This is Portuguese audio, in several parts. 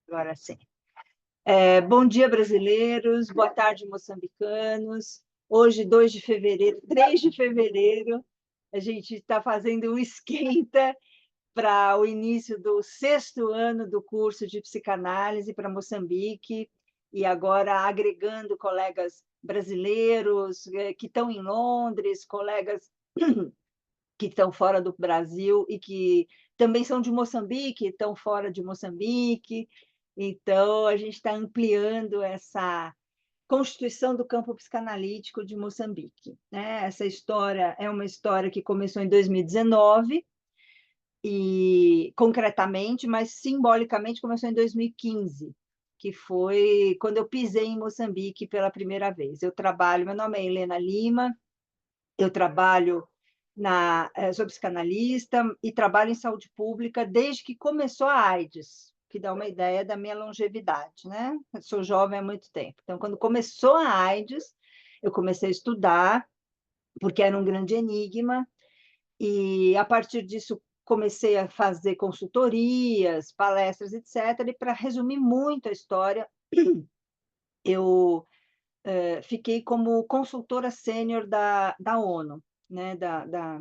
Agora sim. Bom dia, brasileiros. Boa tarde, moçambicanos. Hoje, 2 de fevereiro, 3 de fevereiro, a gente está fazendo um esquenta para o início do 6º ano do curso de psicanálise para Moçambique, e agora agregando colegas brasileiros que estão em Londres, colegas que estão fora do Brasil e que também são de Moçambique, estão fora de Moçambique. Então, a gente está ampliando essa constituição do campo psicanalítico de Moçambique, né? Essa história é uma história que começou em 2019, e concretamente, mas simbolicamente começou em 2015, que foi quando eu pisei em Moçambique pela primeira vez. Meu nome é Helena Lima, eu trabalho sou psicanalista e trabalho em saúde pública desde que começou a AIDS, que dá uma ideia da minha longevidade, né? Eu sou jovem há muito tempo. Então, quando começou a AIDS, eu comecei a estudar, porque era um grande enigma, e a partir disso comecei a fazer consultorias, palestras, etc. E para resumir muito a história, eu fiquei como consultora sênior da ONU, né, da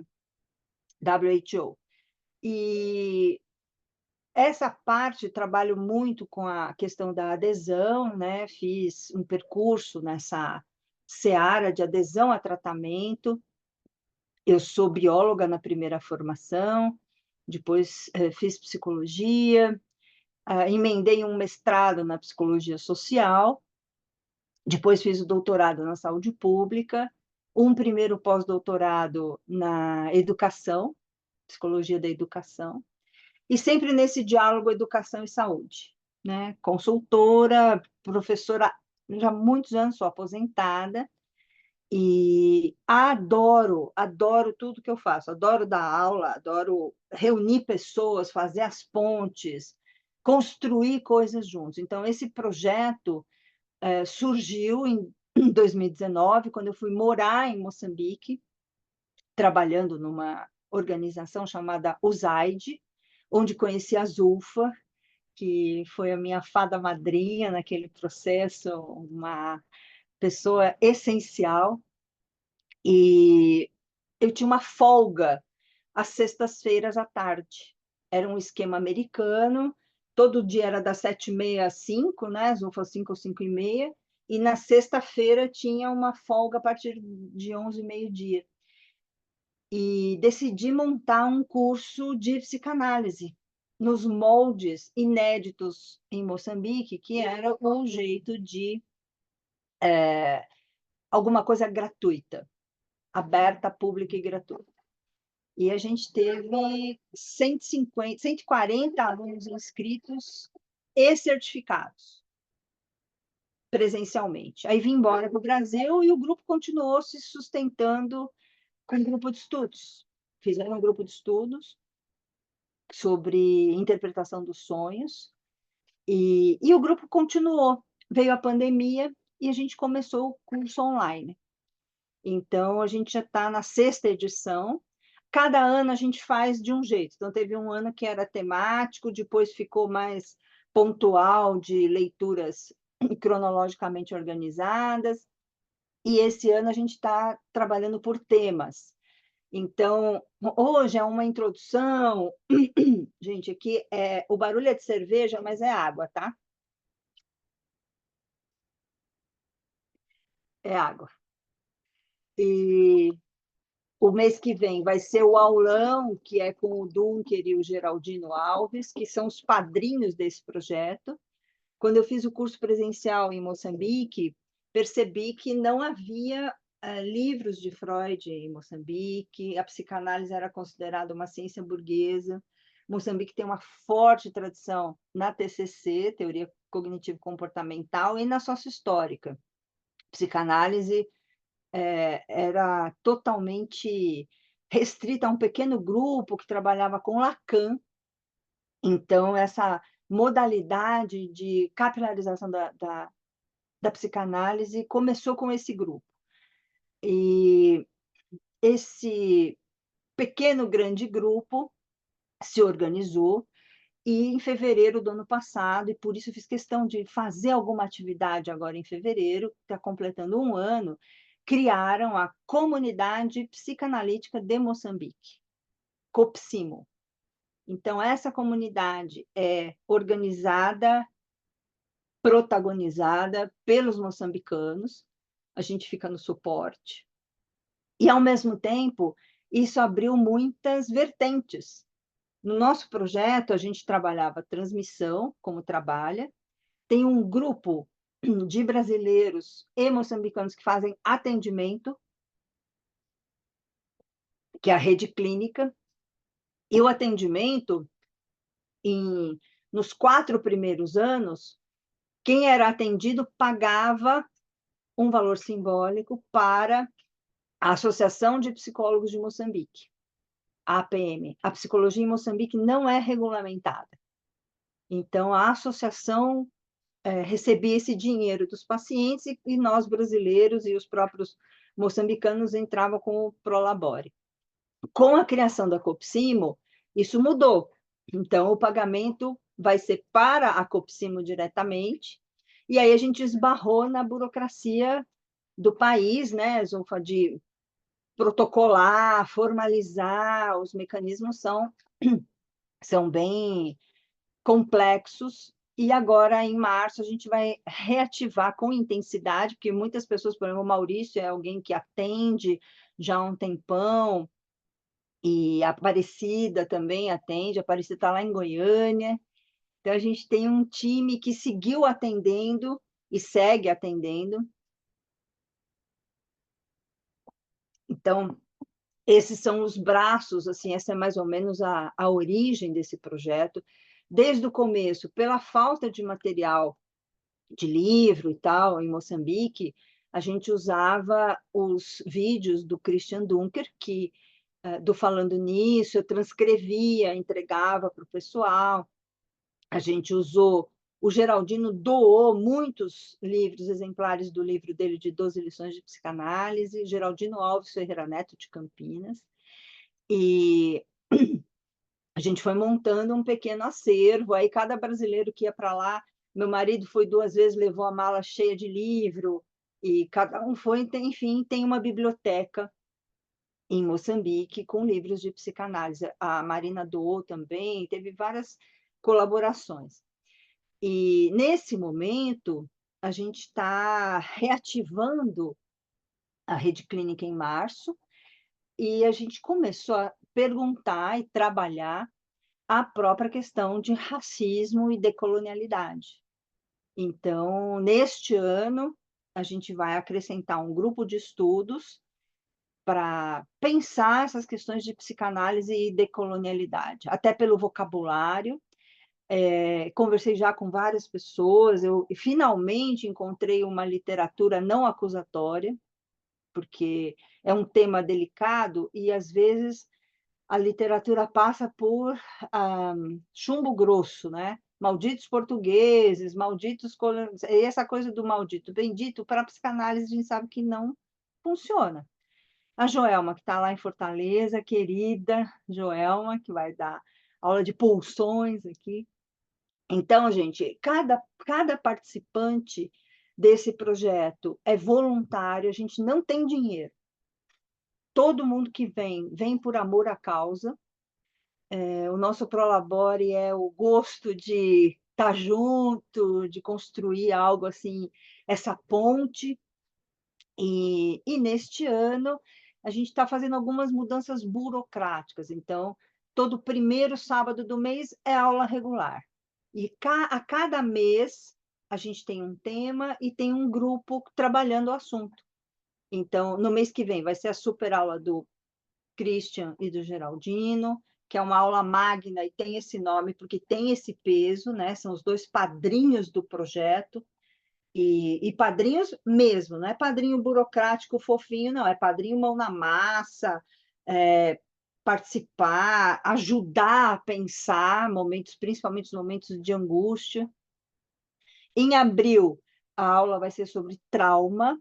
WHO. E essa parte trabalho muito com a questão da adesão, né? Fiz um percurso nessa seara de adesão a tratamento. Eu sou bióloga na primeira formação, depois fiz psicologia, emendei um mestrado na psicologia social, depois fiz o doutorado na saúde pública, um primeiro pós-doutorado na educação, psicologia da educação, e sempre nesse diálogo educação e saúde, né? Consultora, professora, já há muitos anos sou aposentada e adoro tudo que eu faço, adoro dar aula, adoro reunir pessoas, fazer as pontes, construir coisas juntos. Então, esse projeto surgiu em 2019, quando eu fui morar em Moçambique, trabalhando numa organização chamada USAID, onde conheci a Zulfa, que foi a minha fada madrinha naquele processo, uma pessoa essencial. E eu tinha uma folga às sextas-feiras à tarde. Era um esquema americano, todo dia era das 7h30 às 5, né? As UFAs 5 ou 5h30, e na sexta-feira tinha uma folga a partir de 11, meio-dia. E decidi montar um curso de psicanálise nos moldes inéditos em Moçambique, que era um jeito de alguma coisa gratuita, aberta, pública e gratuita. E a gente teve 150, 140 alunos inscritos e certificados presencialmente. Aí vim embora para o Brasil e o grupo continuou se sustentando com um grupo de estudos. Fizeram um grupo de estudos sobre interpretação dos sonhos, e o grupo continuou. Veio a pandemia e a gente começou o curso online. Então, a gente já está na 6ª edição. Cada ano a gente faz de um jeito. Então, teve um ano que era temático, depois ficou mais pontual, de leituras cronologicamente organizadas, e esse ano a gente está trabalhando por temas. Então, hoje é uma introdução. Gente, aqui o barulho é de cerveja, mas é água, tá? É água. E o mês que vem vai ser o aulão, que é com o Dunker e o Geraldino Alves, que são os padrinhos desse projeto. Quando eu fiz o curso presencial em Moçambique, percebi que não havia livros de Freud em Moçambique, a psicanálise era considerada uma ciência burguesa. Moçambique tem uma forte tradição na TCC, teoria cognitivo-comportamental, e na sócio-histórica. Psicanálise era totalmente restrita a um pequeno grupo que trabalhava com Lacan. Então, essa modalidade de capilarização da psicanálise começou com esse grupo. E esse pequeno, grande grupo se organizou E em fevereiro do ano passado, e por isso eu fiz questão de fazer alguma atividade agora em fevereiro, está completando um ano, criaram a Comunidade Psicanalítica de Moçambique, COPSIMO. Então, essa comunidade é organizada, protagonizada pelos moçambicanos, a gente fica no suporte. E, ao mesmo tempo, isso abriu muitas vertentes. No nosso projeto, a gente trabalhava transmissão, como trabalha, tem um grupo de brasileiros e moçambicanos que fazem atendimento, que é a rede clínica, e o atendimento, nos 4 primeiros anos, quem era atendido pagava um valor simbólico para a Associação de Psicólogos de Moçambique, a APM. A psicologia em Moçambique não é regulamentada. Então, a associação recebia esse dinheiro dos pacientes e nós, brasileiros, e os próprios moçambicanos entravam com o Prolabore. Com a criação da Copsimo, isso mudou. Então, o pagamento vai ser para a Copsimo diretamente, e aí a gente esbarrou na burocracia do país, né, Zulfa, de protocolar, formalizar, os mecanismos são bem complexos, e agora, em março, a gente vai reativar com intensidade, porque muitas pessoas, por exemplo, o Maurício é alguém que atende já há um tempão, e a Aparecida também atende, a Aparecida está lá em Goiânia, então a gente tem um time que seguiu atendendo e segue atendendo. Então, esses são os braços, assim, essa é mais ou menos a origem desse projeto. Desde o começo, pela falta de material de livro e tal, em Moçambique, a gente usava os vídeos do Christian Dunker, que do Falando Nisso, eu transcrevia, entregava para o pessoal. A gente usou, o Geraldino doou muitos livros, exemplares do livro dele de 12 lições de psicanálise, Geraldino Alves Ferreira Neto, de Campinas, e a gente foi montando um pequeno acervo, aí cada brasileiro que ia para lá, meu marido foi 2 vezes, levou a mala cheia de livro, e cada um foi, enfim, tem uma biblioteca em Moçambique com livros de psicanálise. A Marina doou também, teve várias colaborações. E, nesse momento, a gente está reativando a rede clínica em março, e a gente começou a perguntar e trabalhar a própria questão de racismo e decolonialidade. Então, neste ano, a gente vai acrescentar um grupo de estudos para pensar essas questões de psicanálise e decolonialidade, até pelo vocabulário. Conversei já com várias pessoas, eu finalmente encontrei uma literatura não acusatória, porque é um tema delicado e, às vezes, a literatura passa por chumbo grosso, né? Malditos portugueses, malditos colonizados, e essa coisa do maldito, bendito, para a psicanálise a gente sabe que não funciona. A Joelma, que está lá em Fortaleza, querida Joelma, que vai dar aula de pulsões aqui. Então, gente, cada participante desse projeto é voluntário, a gente não tem dinheiro. Todo mundo que vem por amor à causa. O nosso Prolabore é o gosto de estar junto, de construir algo assim, essa ponte. E neste ano, a gente está fazendo algumas mudanças burocráticas. Então, todo primeiro sábado do mês é aula regular. E a cada mês, a gente tem um tema e tem um grupo trabalhando o assunto. Então, no mês que vem, vai ser a super aula do Christian e do Geraldino, que é uma aula magna e tem esse nome porque tem esse peso, né? São os 2 padrinhos do projeto, e padrinhos mesmo, não é padrinho burocrático fofinho, não, é padrinho mão na massa, participar, ajudar a pensar momentos, principalmente os momentos de angústia. Em abril, a aula vai ser sobre trauma,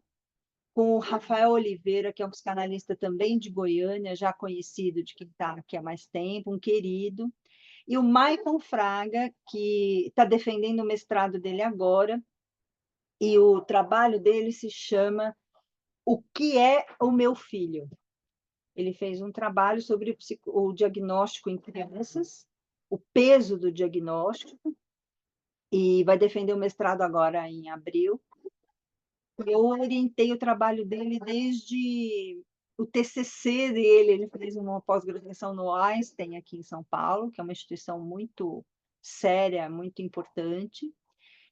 com o Rafael Oliveira, que é um psicanalista também de Goiânia, já conhecido de quem está aqui há mais tempo, um querido. e o Maicon Fraga, que está defendendo o mestrado dele agora, e o trabalho dele se chama O que é o meu filho? Ele fez um trabalho sobre o diagnóstico em crianças, o peso do diagnóstico, e vai defender o mestrado agora em abril. Eu orientei o trabalho dele desde o TCC dele, ele fez uma pós-graduação no Einstein, aqui em São Paulo, que é uma instituição muito séria, muito importante,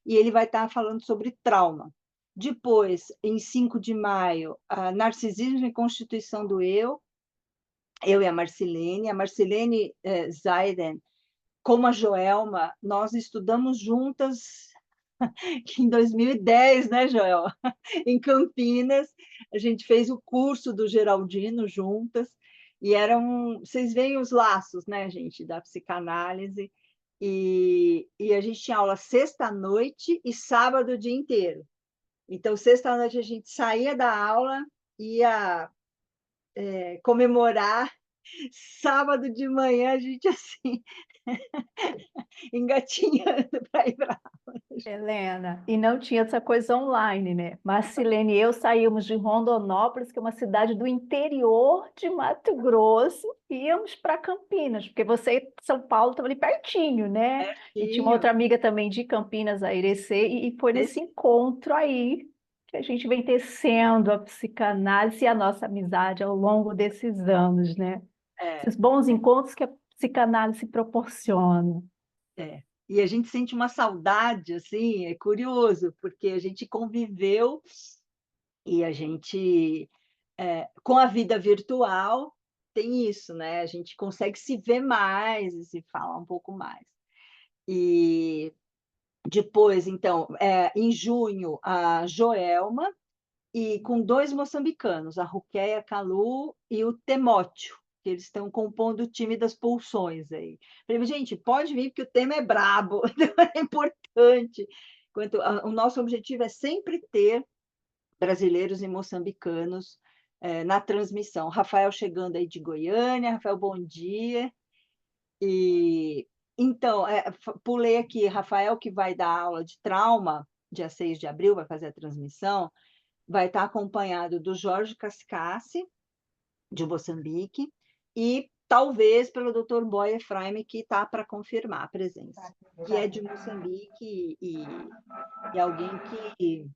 e ele vai estar falando sobre trauma. Depois, em 5 de maio, Narcisismo e Constituição do eu e a Marcilene Zaiden, como a Joelma, nós estudamos juntas em 2010, né, Joel? Em Campinas, a gente fez o curso do Geraldino juntas, e eram, vocês veem os laços, né, gente, da psicanálise, e a gente tinha aula sexta-noite e sábado o dia inteiro. Então, sexta-noite a gente saía da aula, ia comemorar, sábado de manhã a gente, assim, engatinhando para ir para. Helena, e não tinha essa coisa online, né? Marcilene e eu saímos de Rondonópolis, que é uma cidade do interior de Mato Grosso, e íamos para Campinas, porque você e São Paulo estava ali pertinho, né? E tinha uma Pertinho, outra amiga também de Campinas, a Irecê, e foi nesse encontro aí que a gente vem tecendo a psicanálise e a nossa amizade ao longo desses anos, né? é, Esses bons encontros que a psicanálise proporciona. é. E a gente sente uma saudade, assim, é curioso, porque a gente conviveu e a gente, com a vida virtual, tem isso, né? A gente consegue se ver mais e se falar um pouco mais. E depois, então, em junho, a Joelma, e com 2 moçambicanos, a Ruquéia Calu e o Temóteo, que eles estão compondo o time das pulsões aí. Falei, gente, pode vir, porque o tema é brabo, é importante. O nosso objetivo é sempre ter brasileiros e moçambicanos na transmissão. Rafael chegando aí de Goiânia, Rafael, bom dia. E então, pulei aqui, Rafael, que vai dar aula de trauma, dia 6 de abril, vai fazer a transmissão, vai estar acompanhado do Jorge Cascassi, de Moçambique, e talvez pelo Dr. Boy Efraim, que está para confirmar a presença, que é de Moçambique e alguém que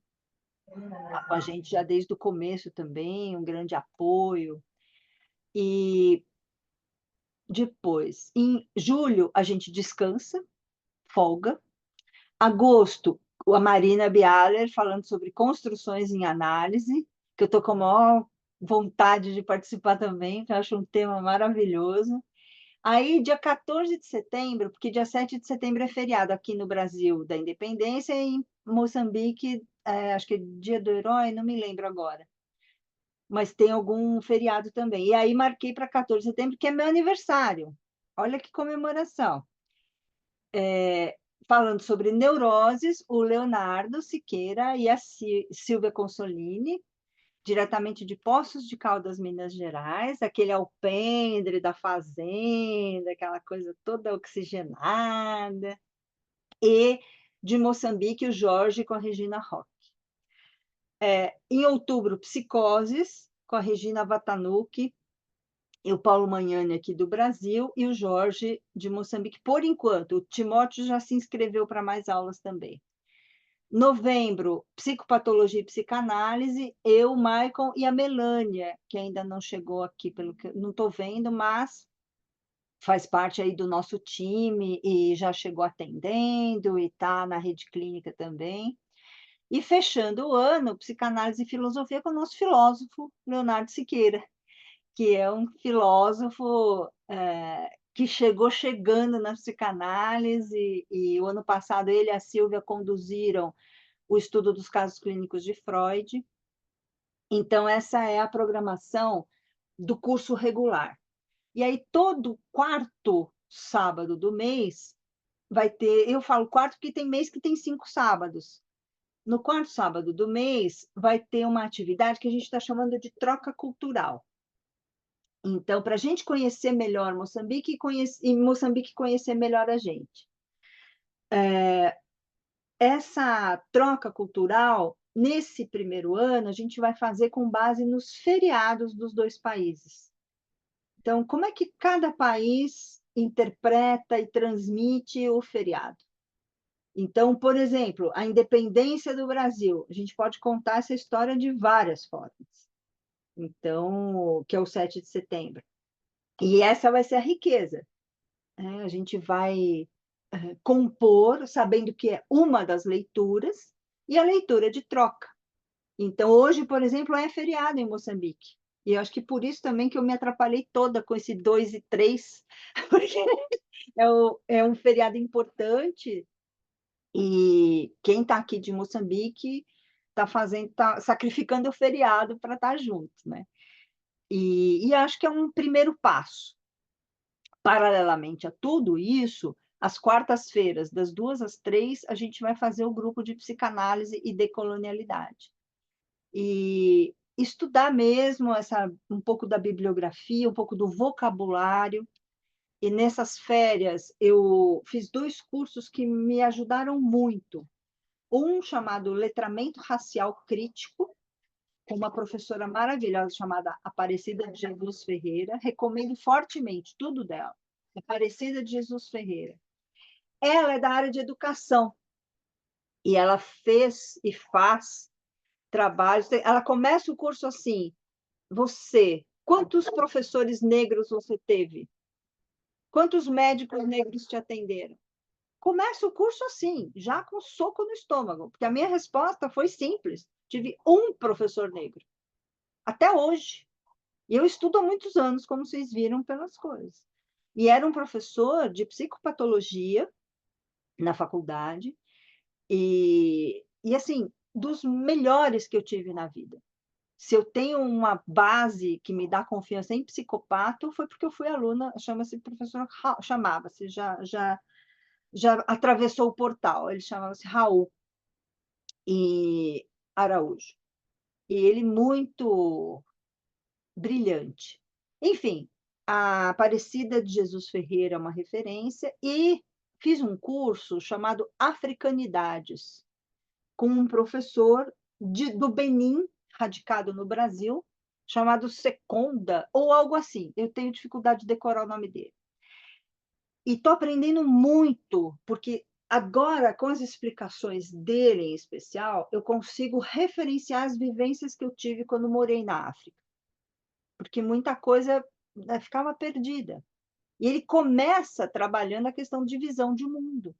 está com a gente já desde o começo também, um grande apoio. E depois, em julho, a gente descansa, folga. Agosto, a Marina Bialer falando sobre construções em análise, que eu estou com a maior vontade de participar também, que eu acho um tema maravilhoso. Aí, dia 14 de setembro, porque dia 7 de setembro é feriado aqui no Brasil da Independência, e em Moçambique, acho que é Dia do Herói, não me lembro agora. Mas tem algum feriado também. E aí marquei para 14 de setembro, que é meu aniversário. Olha que comemoração. Falando sobre neuroses, o Leonardo Siqueira e a Silvia Consolini, diretamente de Poços de Caldas, Minas Gerais, aquele alpendre da fazenda, aquela coisa toda oxigenada, e de Moçambique, o Jorge com a Regina Roque. Em outubro, Psicoses, com a Regina Vatanucci, e o Paulo Magnani aqui do Brasil, e o Jorge de Moçambique, por enquanto. O Timóteo já se inscreveu para mais aulas também. Novembro, psicopatologia e psicanálise, eu, Maicon e a Melânia, que ainda não chegou aqui, pelo que não estou vendo, mas faz parte aí do nosso time e já chegou atendendo e está na rede clínica também. E fechando o ano, psicanálise e filosofia com o nosso filósofo, Leonardo Siqueira, que é um filósofo que chegou chegando na psicanálise, e o ano passado ele e a Silvia conduziram o estudo dos casos clínicos de Freud. Então, essa é a programação do curso regular. E aí, todo quarto sábado do mês vai ter, eu falo quarto porque tem mês que tem 5 sábados. No quarto sábado do mês vai ter uma atividade que a gente está chamando de troca cultural. Então, para a gente conhecer melhor Moçambique e Moçambique conhecer melhor a gente. Essa troca cultural, nesse primeiro ano, a gente vai fazer com base nos feriados dos dois países. Então, como é que cada país interpreta e transmite o feriado? Então, por exemplo, a independência do Brasil, a gente pode contar essa história de várias formas. Então, que é o 7 de setembro. E essa vai ser a riqueza, né? A gente vai compor, sabendo que é uma das leituras, e a leitura de troca. Então, hoje, por exemplo, é feriado em Moçambique. E eu acho que por isso também que eu me atrapalhei toda com esse 2 e 3, porque é um feriado importante, e quem está aqui de Moçambique está sacrificando o feriado para estar junto, né? E acho que é um primeiro passo. Paralelamente a tudo isso, às quartas-feiras, das 2 às 3, a gente vai fazer o grupo de psicanálise e decolonialidade. E estudar mesmo um pouco da bibliografia, um pouco do vocabulário. E nessas férias eu fiz 2 cursos que me ajudaram muito. Um chamado Letramento Racial Crítico, com uma professora maravilhosa chamada Aparecida de Jesus Ferreira. Recomendo fortemente tudo dela. Aparecida de Jesus Ferreira. Ela é da área de educação e ela fez e faz trabalhos. Ela começa o curso assim: quantos professores negros você teve? Quantos médicos negros te atenderam? Começa o curso assim, já com soco no estômago, porque a minha resposta foi simples: tive um professor negro, até hoje. E eu estudo há muitos anos, como vocês viram pelas coisas. E era um professor de psicopatologia na faculdade, e assim, dos melhores que eu tive na vida. Se eu tenho uma base que me dá confiança em psicopato, foi porque eu fui aluna, chama-se professor, chamava-se, já atravessou o portal, ele chamava-se Raul e Araújo. E ele muito brilhante. Enfim, a Aparecida de Jesus Ferreira é uma referência, e fiz um curso chamado Africanidades, com um professor do Benin, radicado no Brasil, chamado Seconda, ou algo assim. Eu tenho dificuldade de decorar o nome dele. E estou aprendendo muito, porque agora, com as explicações dele em especial, eu consigo referenciar as vivências que eu tive quando morei na África, porque muita coisa, né, ficava perdida. E ele começa trabalhando a questão de visão de mundo.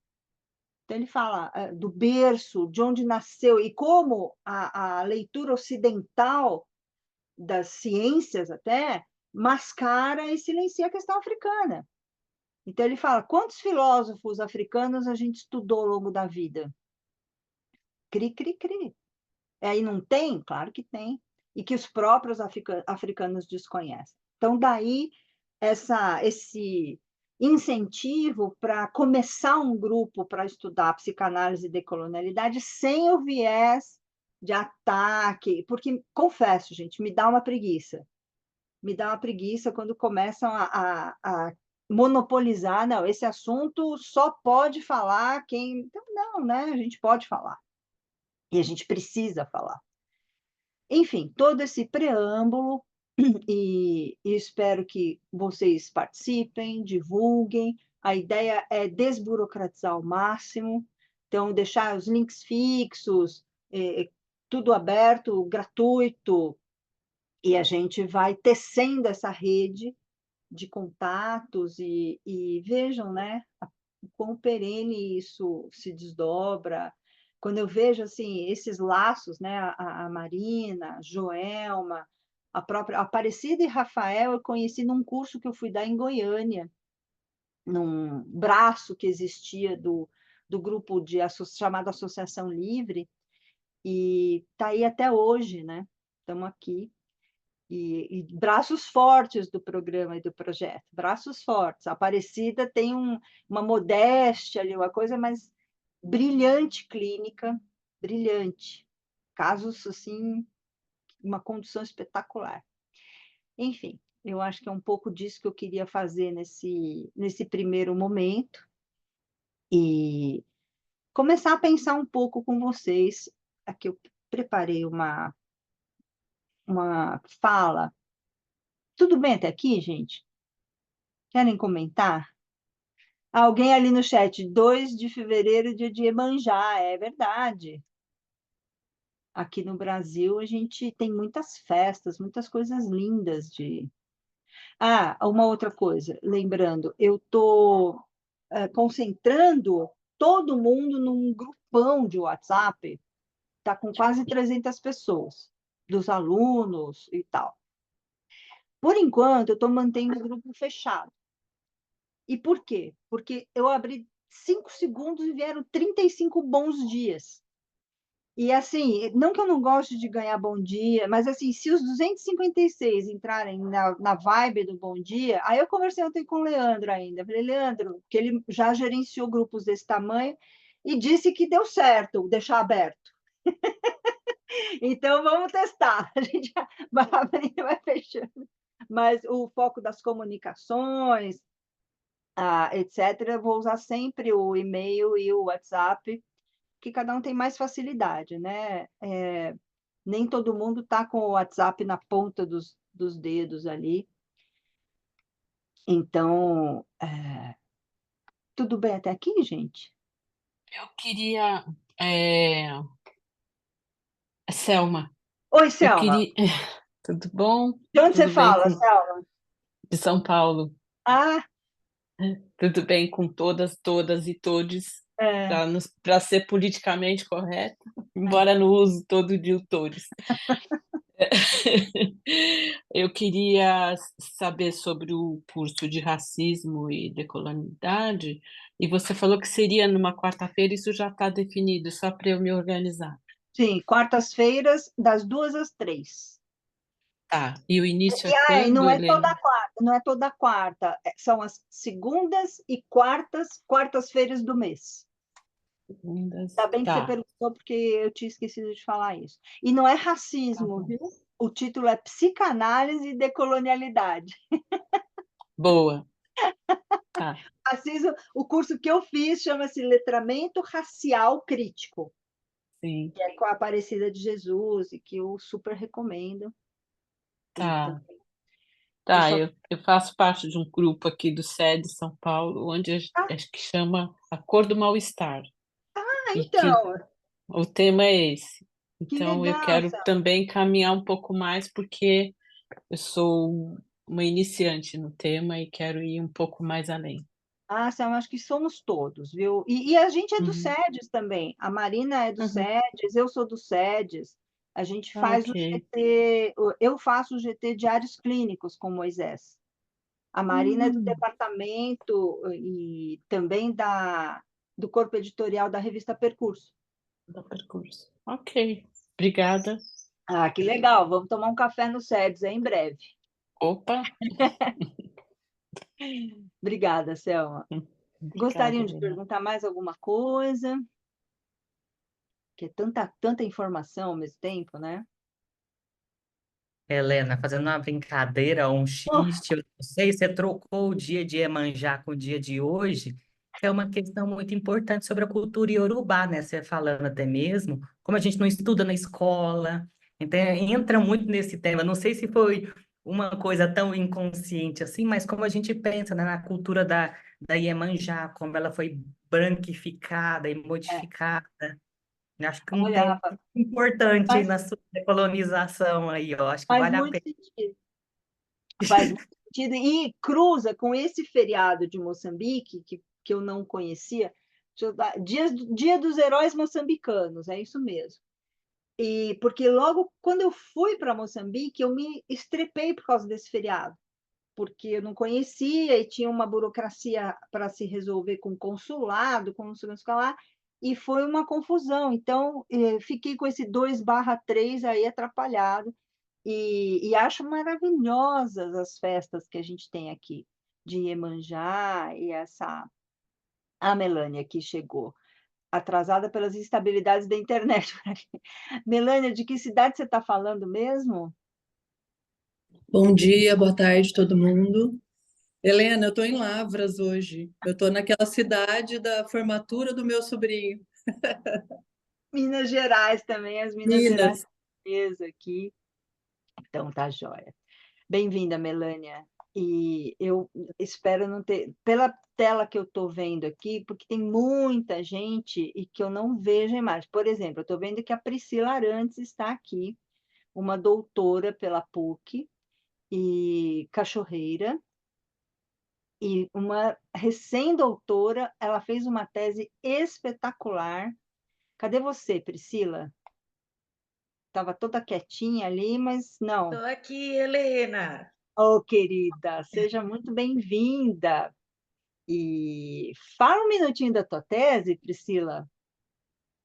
Então, ele fala do berço, de onde nasceu, e como a leitura ocidental das ciências até mascara e silencia a questão africana. Então, ele fala: quantos filósofos africanos a gente estudou ao longo da vida? Cri, cri, cri. Aí não tem? Claro que tem. E que os próprios africanos desconhecem. Então, daí esse incentivo para começar um grupo para estudar psicanálise e decolonialidade sem o viés de ataque, porque, confesso, gente, me dá uma preguiça. Me dá uma preguiça quando começam a monopolizar. Não, esse assunto só pode falar quem... Então, não, né? A gente pode falar. E a gente precisa falar. Enfim, todo esse preâmbulo, e espero que vocês participem, divulguem. A ideia é desburocratizar ao máximo, então deixar os links fixos, tudo aberto, gratuito, e a gente vai tecendo essa rede de contatos, e vejam, né, o quão perene isso se desdobra. Quando eu vejo assim esses laços, né, a Marina, a Joelma, a própria Aparecida e Rafael, eu conheci num curso que eu fui dar em Goiânia, num braço que existia do grupo chamado Associação Livre, e está aí até hoje, né? Estamos aqui. E braços fortes do programa e do projeto, braços fortes. A Aparecida tem uma modéstia ali, uma coisa, mas brilhante clínica, brilhante. Casos, assim, uma condução espetacular. Enfim, Eu acho que é um pouco disso que eu queria fazer nesse primeiro momento, e começar a pensar um pouco com vocês. Aqui eu preparei uma fala. Tudo bem até aqui, gente? Querem comentar? Alguém ali no chat, 2 de fevereiro, dia de Iemanjá, é verdade. Aqui no Brasil, a gente tem muitas festas, muitas coisas lindas de... Ah, uma outra coisa, lembrando, eu estou concentrando todo mundo num grupão de WhatsApp, está com quase 300 pessoas, dos alunos e tal. Por enquanto, eu estou mantendo o grupo fechado. E por quê? Porque eu abri 5 segundos e vieram 35 bons dias. E assim, não que eu não goste de ganhar bom dia, mas assim, se os 256 entrarem na vibe do bom dia, aí eu conversei ontem com o Leandro ainda. Falei, Leandro, que ele já gerenciou grupos desse tamanho e disse que deu certo deixar aberto. Então vamos testar. A gente vai abrindo e vai fechando. Mas o foco das comunicações, etc., eu vou usar sempre o e-mail e o WhatsApp, que cada um tem mais facilidade, né? Nem todo mundo está com o WhatsApp na ponta dos dedos ali. Então, tudo bem até aqui, gente? Eu queria, é, Selma, Oi, eu Selma. queria, tudo bom? De onde você Tudo bem fala, Selma? de São Paulo? Ah, Tudo bem com todas e todes, é, para ser politicamente correta, embora não use todo dia o todes. Eu queria saber sobre o curso de racismo e decolonialidade, e você falou que seria numa quarta-feira, isso já está definido, só para eu me organizar. sim, quartas-feiras, das 2 às 3. Tá, e o início é E aí, não quando, é toda Helena? quarta, não é toda quarta, são as segundas e quartas-feiras do mês. Ainda bem que você Tá, perguntou, porque eu tinha esquecido de falar isso. E não é tá racismo, bom. viu? O título é Psicanálise e Decolonialidade. Boa, tá, Racismo, o curso que eu fiz chama-se Letramento Racial Crítico, sim, que é com a Aparecida de Jesus, e que eu super recomendo. Então, tá. eu Tá, só... eu faço parte de um grupo aqui do SED São Paulo, onde Ah, acho que chama A Cor do Mal-Estar, e que então, o tema é esse. que Então, eu legal, quero Sam. também caminhar um pouco mais, porque eu sou uma iniciante no tema e quero ir um pouco mais além. Ah, Sam, acho que somos todos, viu? E a gente é do Uhum, SEDES também. A Marina é do uhum, SEDES, eu sou do SEDES. A gente faz o ok. GT, eu faço o GT Diários Clínicos com Moisés. A Marina é do Hum, departamento e também do corpo editorial da revista Percurso. do percurso. Ok, obrigada. Ah, que legal! Vamos tomar um café no SEDES em breve. Opa, Obrigada, Selma. obrigada, Gostariam de Helena. perguntar mais alguma coisa? Que é tanta informação ao mesmo tempo, né? Helena, fazendo uma brincadeira, um Oh, xiste, eu não sei, você trocou o dia de Iemanjá com o dia de hoje, que é uma questão muito importante sobre a cultura iorubá, né? Você falando até mesmo, como a gente não estuda na escola, então entra muito nesse tema. Não sei se foi uma coisa tão inconsciente assim, mas como a gente pensa, né, na cultura da Iemanjá, como ela foi branquificada e é. modificada. Acho que um Olha, tema Rafa, importante faz, na sua colonização aí, ó. Acho que faz vale a muito pena. sentido. Faz muito sentido. E cruza com esse feriado de Moçambique, que eu não conhecia. Dia dos Heróis Moçambicanos, é isso mesmo. E porque logo quando eu fui para Moçambique, eu me estrepei por causa desse feriado, porque eu não conhecia e tinha uma burocracia para se resolver com consulado, com não sei o que lá, e foi uma confusão. Então, fiquei com esse 2/3 aí atrapalhado, e acho maravilhosas as festas que a gente tem aqui, de Iemanjá e essa... A Melânia que chegou atrasada pelas instabilidades da internet. Melânia, de que cidade você está falando mesmo? Bom dia, boa tarde, todo mundo. Helena, eu estou em Lavras hoje. Eu estou naquela cidade da formatura do meu sobrinho, Minas Gerais também, as Minas Gerais Minas. mesa aqui. Então tá jóia. Bem-vinda, Melânia. E eu espero não ter, pela tela que eu estou vendo aqui, porque tem muita gente e que eu não vejo a imagem. Por exemplo, eu estou vendo que a Priscila Arantes está aqui, uma doutora pela PUC e cachorreira, e uma recém-doutora, ela fez uma tese espetacular. Cadê você, Priscila? Estava toda quietinha ali, mas não. Estou aqui, Helena. Oh, querida, seja muito bem-vinda. E fala um minutinho da tua tese, Priscila.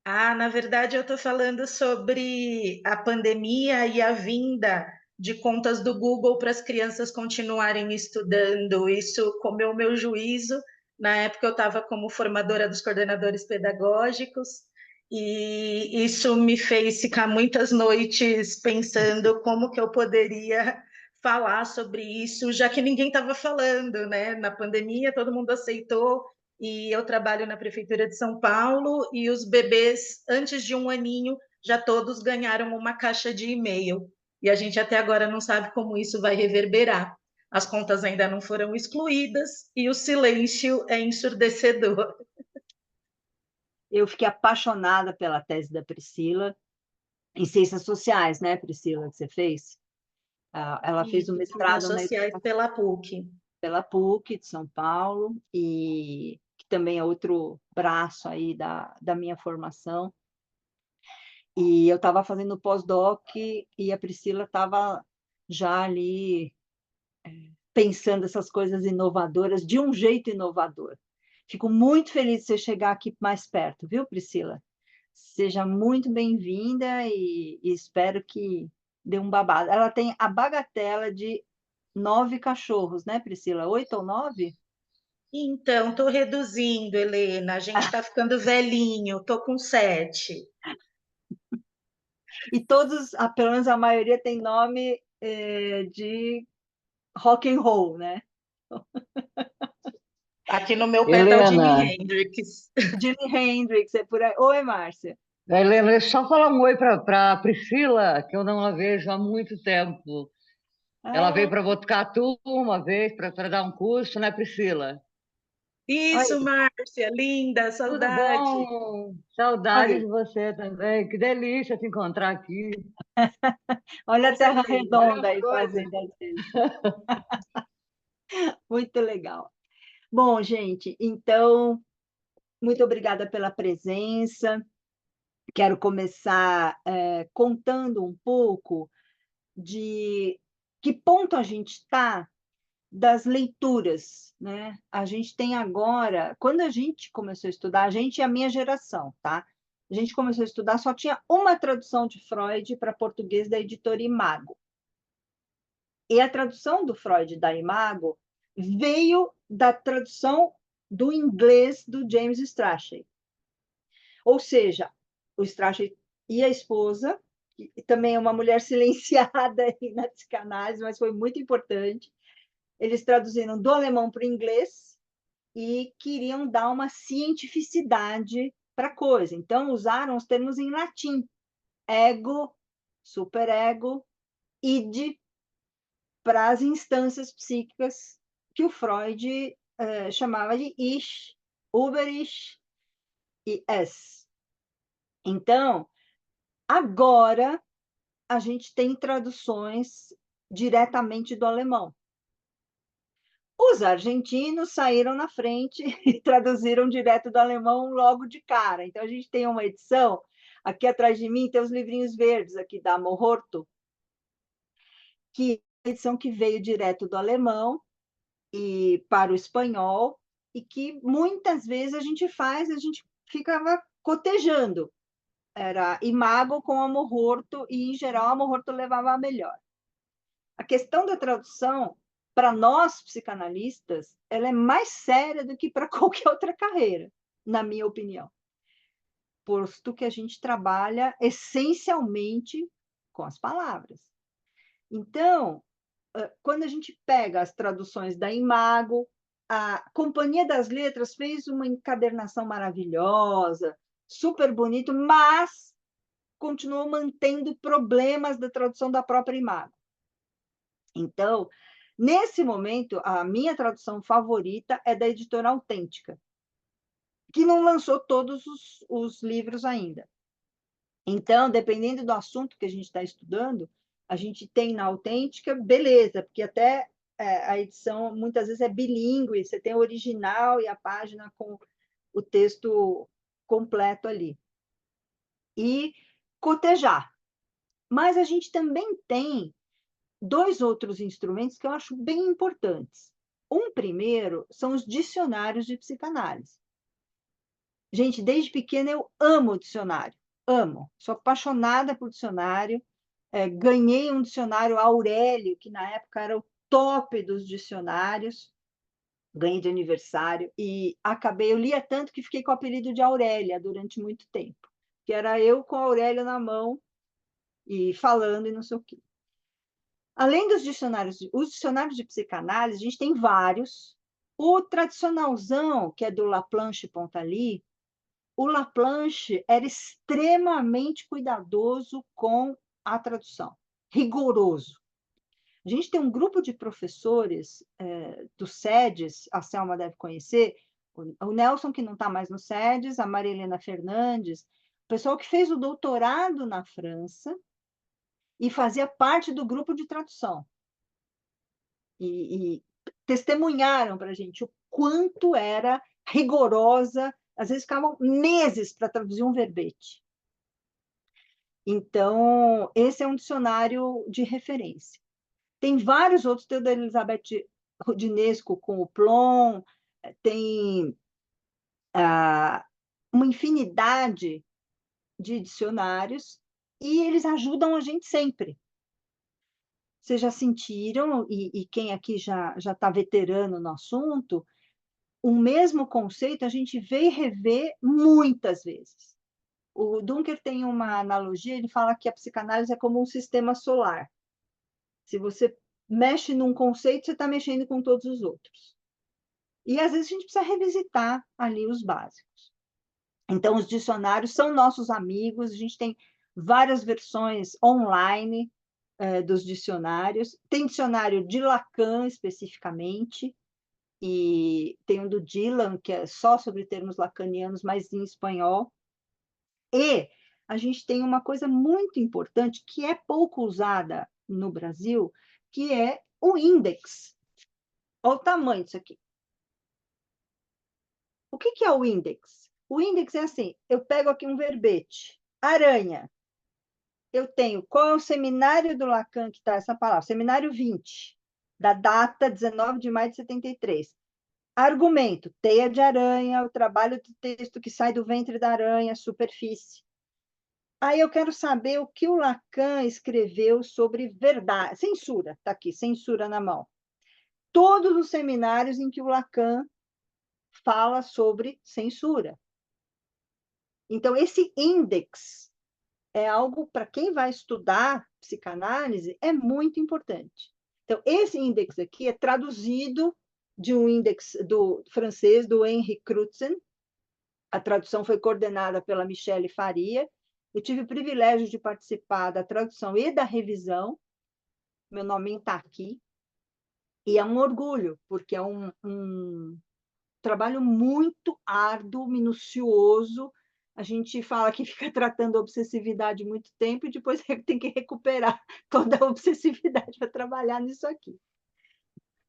Na verdade, eu estou falando sobre a pandemia e a vinda de contas do Google para as crianças continuarem estudando. Isso comeu meu juízo. Na época, eu estava como formadora dos coordenadores pedagógicos, e isso me fez ficar muitas noites pensando como que eu poderia falar sobre isso, já que ninguém estava falando, né? Na pandemia, todo mundo aceitou. E eu trabalho na Prefeitura de São Paulo, e os bebês, antes de 1 aninho, já todos ganharam uma caixa de e-mail. E a gente até agora não sabe como isso vai reverberar. As contas ainda não foram excluídas e o silêncio é ensurdecedor. Eu fiquei apaixonada pela tese da Priscila, em Ciências Sociais, né, Priscila, que você fez? Ela fez o Isso, Ciências mestrado na Sociais pela PUC. pela PUC de São Paulo, e que também é outro braço aí da minha formação. E eu estava fazendo pós-doc e a Priscila estava já ali pensando essas coisas inovadoras de um jeito inovador. Fico muito feliz de você chegar aqui mais perto, viu, Priscila? Seja muito bem-vinda e espero que dê um babado. Ela tem a bagatela de 9 cachorros, né, Priscila? 8 ou 9? Então, estou reduzindo, Helena. A gente está ficando velhinho, estou com 7. E todos, pelo menos a maioria, tem nome de rock and roll, né? Aqui no meu pé está o Jimi Helena, Hendrix. Jimi Hendrix, é por aí. Oi, Márcia. Helena, deixa eu só falar um oi para Priscila, que eu não a vejo há muito tempo. Ela veio Ah, para Botucatu uma vez para dar um curso, né, Priscila? Isso, olha, Márcia, linda, Tudo saudade. bom? Saudade olha, de você também. Que delícia te encontrar aqui. olha a Com Terra certeza. Olha Redonda as aí coisas. fazendo a gente. Muito legal. Bom, gente, então, muito obrigada pela presença. Quero começar contando um pouco de que ponto a gente está das leituras, né? A gente tem agora, quando a gente começou a estudar, a gente é a minha geração, tá? A gente começou a estudar, só tinha uma tradução de Freud para português da editora Imago. E a tradução do Freud da Imago veio da tradução do inglês do James Strachey. Ou seja, o Strachey e a esposa, que também é uma mulher silenciada aí na psicanálise, mas foi muito importante. Eles traduziram do alemão para o inglês e queriam dar uma cientificidade para a coisa. Então, usaram os termos em latim: ego, superego, id, para as instâncias psíquicas que o Freud chamava de Ich, Über-Ich e Es. Então, agora a gente tem traduções diretamente do alemão. Os argentinos saíram na frente e traduziram direto do alemão logo de cara. Então, a gente tem uma edição, aqui atrás de mim tem os livrinhos verdes aqui da Mororto, que é a edição que veio direto do alemão e para o espanhol, e que muitas vezes a gente ficava cotejando. Era Imago com Amororto, e em geral Amororto levava a melhor. A questão da tradução, para nós psicanalistas, ela é mais séria do que para qualquer outra carreira, na minha opinião. Posto que a gente trabalha essencialmente com as palavras. Então, quando a gente pega as traduções da Imago, a Companhia das Letras fez uma encadernação maravilhosa, super bonito, mas continuou mantendo problemas da tradução da própria Imago. Então, nesse momento, a minha tradução favorita é da Editora Autêntica, que não lançou todos os livros ainda. Então, dependendo do assunto que a gente está estudando, a gente tem na Autêntica, beleza, porque até a edição muitas vezes é bilíngue, você tem o original e a página com o texto completo ali. E cotejar. Mas a gente também tem 2 outros instrumentos que eu acho bem importantes. Um primeiro são os dicionários de psicanálise. Gente, desde pequena eu amo dicionário, amo. Sou apaixonada por dicionário. Ganhei um dicionário Aurélio, que na época era o top dos dicionários. Ganhei de aniversário e eu lia tanto que fiquei com o apelido de Aurélia durante muito tempo, que era eu com a Aurélia na mão e falando e não sei o quê. Além dos dicionários, os dicionários de psicanálise, a gente tem vários. O tradicionalzão, que é do Laplanche Pontalis, o Laplanche era extremamente cuidadoso com a tradução, rigoroso. A gente tem um grupo de professores do SEDES, a Selma deve conhecer, o Nelson, que não está mais no SEDES, a Maria Helena Fernandes, o pessoal que fez o doutorado na França e fazia parte do grupo de tradução. E testemunharam para a gente o quanto era rigorosa, às vezes ficavam meses para traduzir um verbete. Então, esse é um dicionário de referência. Tem vários outros, tem o da Elizabeth Rodinesco com o Plon, tem uma infinidade de dicionários, e eles ajudam a gente sempre. Vocês já sentiram, e quem aqui já está veterano no assunto, o mesmo conceito a gente vê e revê muitas vezes. O Dunker tem uma analogia, ele fala que a psicanálise é como um sistema solar. Se você mexe num conceito, você está mexendo com todos os outros. E às vezes a gente precisa revisitar ali os básicos. Então, os dicionários são nossos amigos, a gente tem várias versões online dos dicionários. Tem dicionário de Lacan, especificamente, e tem um do Dylan, que é só sobre termos lacanianos, mas em espanhol. E a gente tem uma coisa muito importante, que é pouco usada no Brasil, que é o índex. Olha o tamanho disso aqui. O que é o índex? O índex é assim, eu pego aqui um verbete, aranha. Eu tenho, qual é o seminário do Lacan que está essa palavra? Seminário 20, da data 19 de maio de 73. Argumento, teia de aranha, o trabalho do texto que sai do ventre da aranha, superfície. Aí eu quero saber o que o Lacan escreveu sobre verdade. Censura, está aqui, censura na mão. Todos os seminários em que o Lacan fala sobre censura. Então, esse índex é algo, para quem vai estudar psicanálise, é muito importante. Então, esse índex aqui é traduzido de um índex do francês, do Henri Crutzen. A tradução foi coordenada pela Michele Faria. Eu tive o privilégio de participar da tradução e da revisão. Meu nome está aqui. E é um orgulho, porque é um trabalho muito árduo, minucioso. A gente fala que fica tratando a obsessividade muito tempo e depois tem que recuperar toda a obsessividade para trabalhar nisso aqui.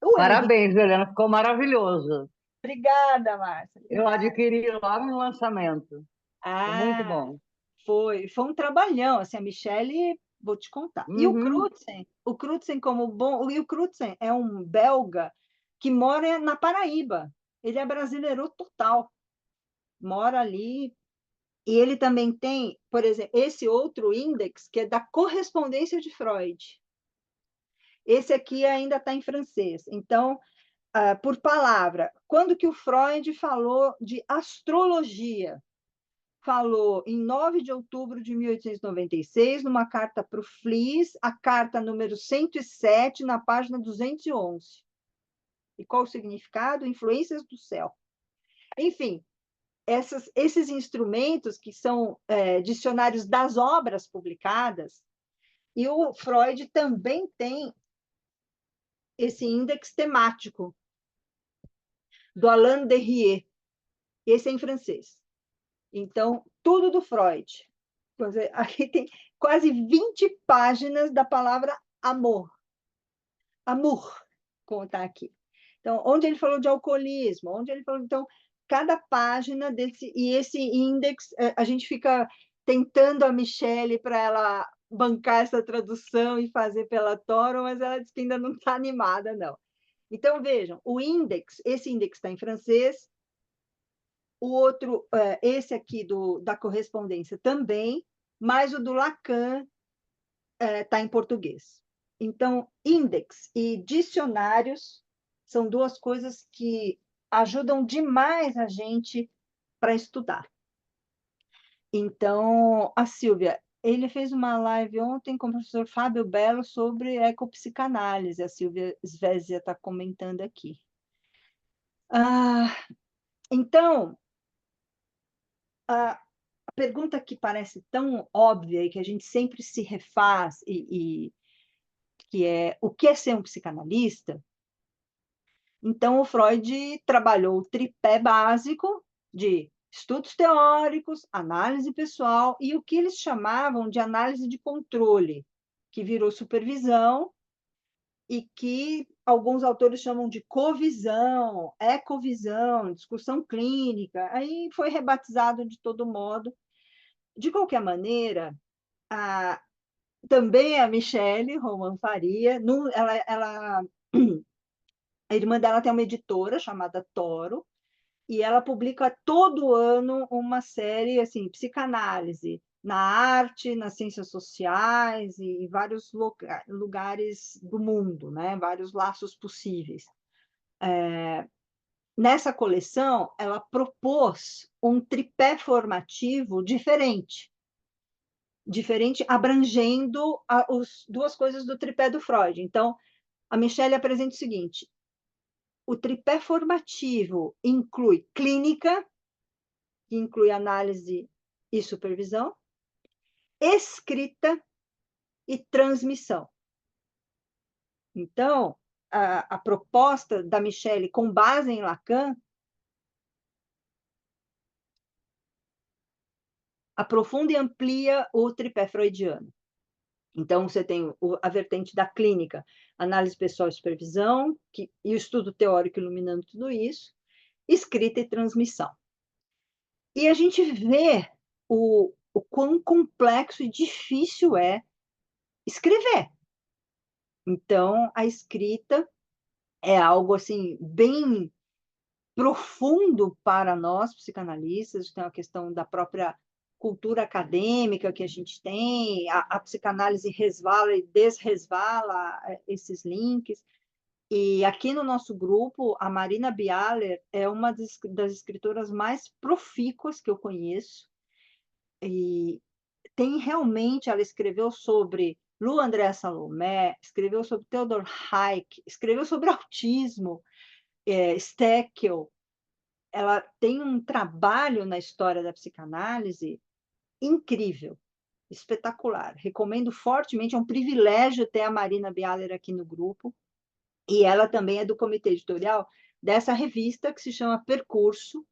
O Henri... Parabéns, Helena, ficou maravilhoso. Obrigada, Márcia. Eu Obrigada. adquiri logo no lançamento. Foi muito Ah, bom. foi um trabalhão, assim, a Michele, vou te contar. E Uhum. o Crutzen como bom, o Crutzen é um belga que mora na Paraíba. Ele é brasileiro total. Mora ali. E ele também tem, por exemplo, esse outro índex que é da correspondência de Freud. Esse aqui ainda está em francês. Então, por palavra, quando que o Freud falou de astrologia? falou em 9 de outubro de 1896, numa carta para o Flies, a carta número 107, na página 211. E qual o significado? Influências do céu. Enfim, esses instrumentos que são dicionários das obras publicadas, e o Freud também tem esse índex temático, do Alain Derrier. Esse é em francês. Então, tudo do Freud. Aqui tem quase 20 páginas da palavra amor. Amour, como está aqui. Então, onde ele falou de alcoolismo, onde ele falou... Então, cada página desse... E esse índex, a gente fica tentando a Michelle para ela bancar essa tradução e fazer pela Toro, mas ela disse que ainda não está animada, não. Então, vejam, o índex, esse índex está em francês, o outro, esse aqui da correspondência também, mas o do Lacan está em português. Então, índex e dicionários são duas coisas que ajudam demais a gente para estudar. Então, a Silvia, ele fez uma live ontem com o professor Fábio Belo sobre ecopsicanálise. A Silvia Svezia está comentando aqui. Então, a pergunta que parece tão óbvia e que a gente sempre se refaz, que é o que é ser um psicanalista? Então, o Freud trabalhou o tripé básico de estudos teóricos, análise pessoal e o que eles chamavam de análise de controle, que virou supervisão e que alguns autores chamam de covisão, ecovisão, discussão clínica. Aí foi rebatizado de todo modo. De qualquer maneira, também a Michelle Roman Faria, a irmã dela tem uma editora chamada Toro, e ela publica todo ano uma série, assim, psicanálise, na arte, nas ciências sociais e em vários lugares do mundo, né? Vários laços possíveis. Nessa coleção, ela propôs um tripé formativo diferente, abrangendo duas coisas do tripé do Freud. Então, a Michelle apresenta o seguinte: o tripé formativo inclui clínica, que inclui análise e supervisão, escrita e transmissão. Então, a proposta da Michelle, com base em Lacan, aprofunda e amplia o tripé freudiano. Então, você tem a vertente da clínica, análise pessoal e supervisão, e o estudo teórico iluminando tudo isso, escrita e transmissão. E a gente vê o quão complexo e difícil é escrever. Então, a escrita é algo assim bem profundo para nós, psicanalistas, tem a questão da própria cultura acadêmica que a gente tem, a psicanálise resvala e desresvala esses links. E aqui no nosso grupo, a Marina Bialer é uma das escritoras mais profícuas que eu conheço, e tem realmente, ela escreveu sobre Lu Andréa Salomé, escreveu sobre Theodor Hayek, escreveu sobre autismo, Steckel. Ela tem um trabalho na história da psicanálise incrível, espetacular. Recomendo fortemente, é um privilégio ter a Marina Bialer aqui no grupo, e ela também é do comitê editorial dessa revista que se chama Percurso,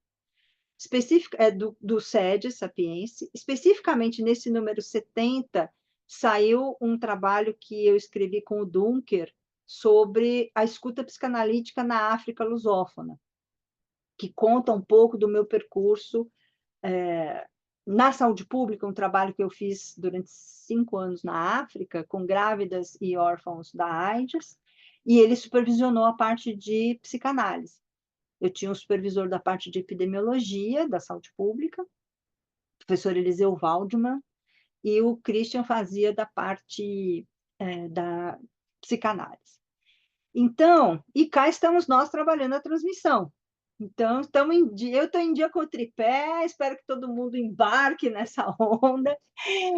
do SED, Sapiense. Especificamente nesse número 70, saiu um trabalho que eu escrevi com o Dunker sobre a escuta psicanalítica na África lusófona, que conta um pouco do meu percurso na saúde pública, um trabalho que eu fiz durante 5 anos na África, com grávidas e órfãos da AIDS, e ele supervisionou a parte de psicanálise. Eu tinha um supervisor da parte de epidemiologia da saúde pública, o professor Eliseu Waldman, e o Christian fazia da parte da psicanálise. Então, e cá estamos nós trabalhando a transmissão. Então, eu estou em dia com o tripé, espero que todo mundo embarque nessa onda,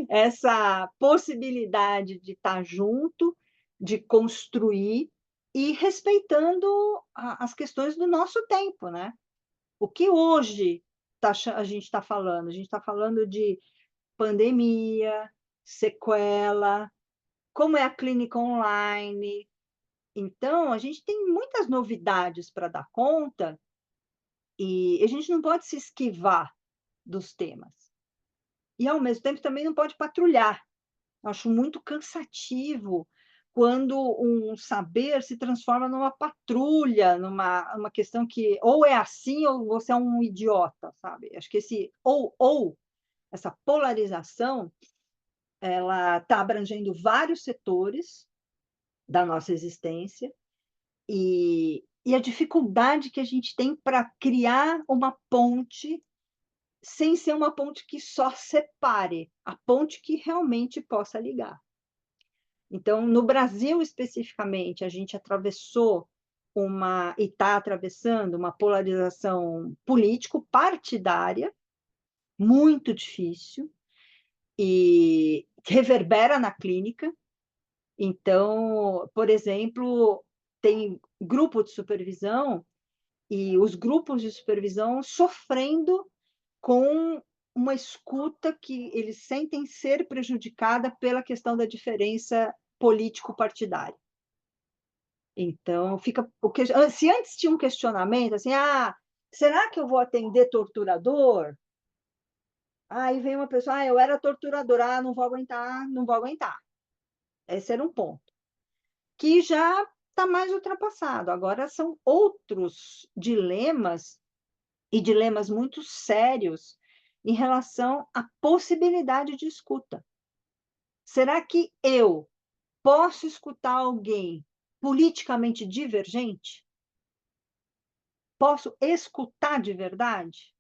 essa possibilidade de estar junto, de construir e respeitando as questões do nosso tempo, né? O que hoje a gente está falando? A gente está falando de pandemia, sequela, como é a clínica online. Então, a gente tem muitas novidades para dar conta e a gente não pode se esquivar dos temas. E, ao mesmo tempo, também não pode patrulhar. Eu acho muito cansativo quando um saber se transforma numa patrulha, numa questão que ou é assim ou você é um idiota, sabe? Acho que esse essa polarização, ela está abrangendo vários setores da nossa existência e a dificuldade que a gente tem para criar uma ponte sem ser uma ponte que só separe, a ponte que realmente possa ligar. Então, no Brasil especificamente, a gente atravessou e está atravessando uma polarização político-partidária muito difícil e reverbera na clínica. Então, por exemplo, tem grupo de supervisão e os grupos de supervisão sofrendo com uma escuta que eles sentem ser prejudicada pela questão da diferença político-partidária. Então, se antes tinha um questionamento assim, será que eu vou atender torturador? Aí vem uma pessoa, eu era torturador, não vou aguentar, não vou aguentar. Esse era um ponto. Que já está mais ultrapassado. Agora são outros dilemas, e dilemas muito sérios, em relação à possibilidade de escuta. Será que eu posso escutar alguém politicamente divergente? Posso escutar de verdade?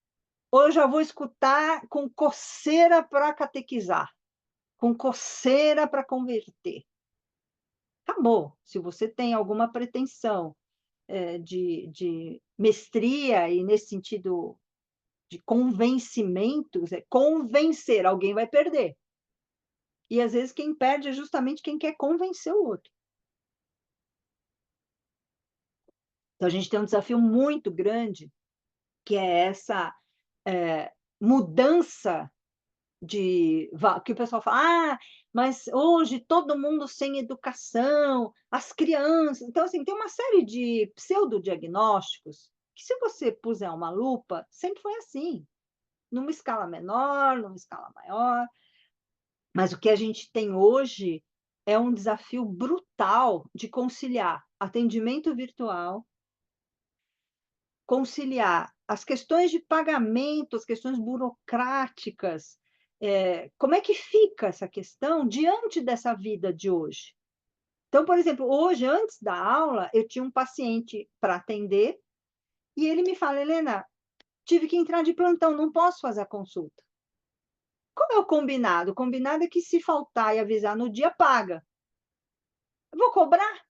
Ou eu já vou escutar com coceira para catequizar, com coceira para converter? Acabou. Se você tem alguma pretensão de mestria e nesse sentido de convencimento, convencer, alguém vai perder. E às vezes quem perde é justamente quem quer convencer o outro. Então a gente tem um desafio muito grande, que é essa mudança que o pessoal fala, mas hoje todo mundo sem educação, as crianças. Então, assim, tem uma série de pseudodiagnósticos que, se você puser uma lupa, sempre foi assim, numa escala menor, numa escala maior. Mas o que a gente tem hoje é um desafio brutal de conciliar atendimento virtual, conciliar as questões de pagamento, as questões burocráticas. Como é que fica essa questão diante dessa vida de hoje? Então, por exemplo, hoje, antes da aula, eu tinha um paciente para atender e ele me fala, Helena, tive que entrar de plantão, não posso fazer a consulta. Como é o combinado? O combinado é que se faltar e avisar no dia, paga. Eu vou cobrar?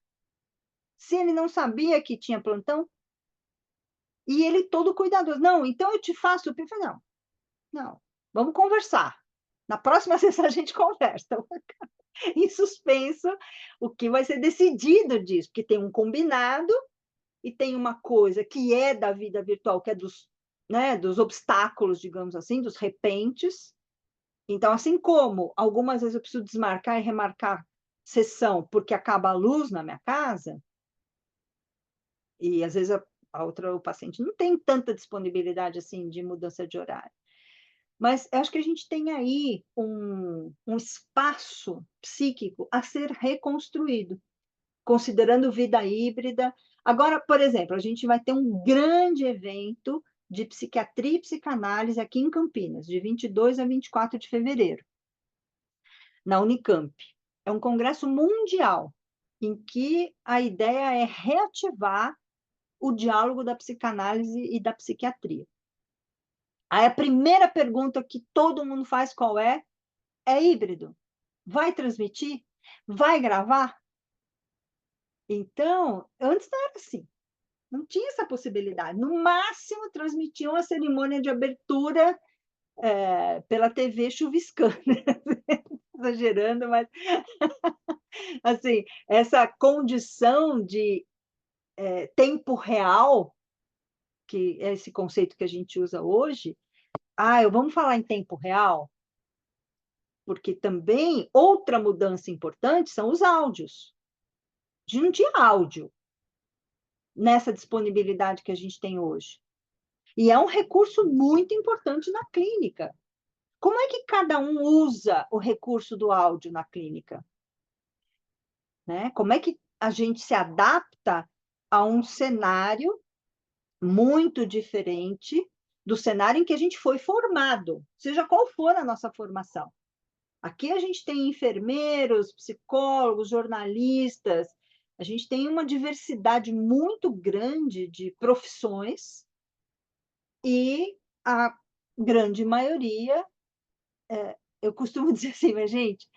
Se ele não sabia que tinha plantão? E ele todo cuidadoso. Não, então eu te faço o... Eu falei, não, vamos conversar. Na próxima sessão a gente conversa. Em suspenso o que vai ser decidido disso, porque tem um combinado e tem uma coisa que é da vida virtual, que é dos obstáculos, digamos assim, dos repentes. Então, assim como algumas vezes eu preciso desmarcar e remarcar sessão porque acaba a luz na minha casa, e às vezes o paciente não tem tanta disponibilidade assim de mudança de horário. Mas eu acho que a gente tem aí um espaço psíquico a ser reconstruído, considerando vida híbrida. Agora, por exemplo, a gente vai ter um grande evento de psiquiatria e psicanálise aqui em Campinas, de 22 a 24 de fevereiro, na Unicamp. É um congresso mundial, em que a ideia é reativar o diálogo da psicanálise e da psiquiatria. Aí a primeira pergunta que todo mundo faz qual é? É híbrido? Vai transmitir? Vai gravar? Então, antes não era assim. Não tinha essa possibilidade. No máximo, transmitiam a cerimônia de abertura pela TV chuviscando. Exagerando, mas assim, essa condição de tempo real, que é esse conceito que a gente usa hoje, vamos falar em tempo real, porque também outra mudança importante são os áudios. A gente não tinha áudio nessa disponibilidade que a gente tem hoje. E é um recurso muito importante na clínica. Como é que cada um usa o recurso do áudio na clínica? Né? Como é que a gente se adapta a um cenário muito diferente do cenário em que a gente foi formado, seja qual for a nossa formação. Aqui a gente tem enfermeiros, psicólogos, jornalistas, a gente tem uma diversidade muito grande de profissões e a grande maioria, eu costumo dizer assim, mas gente,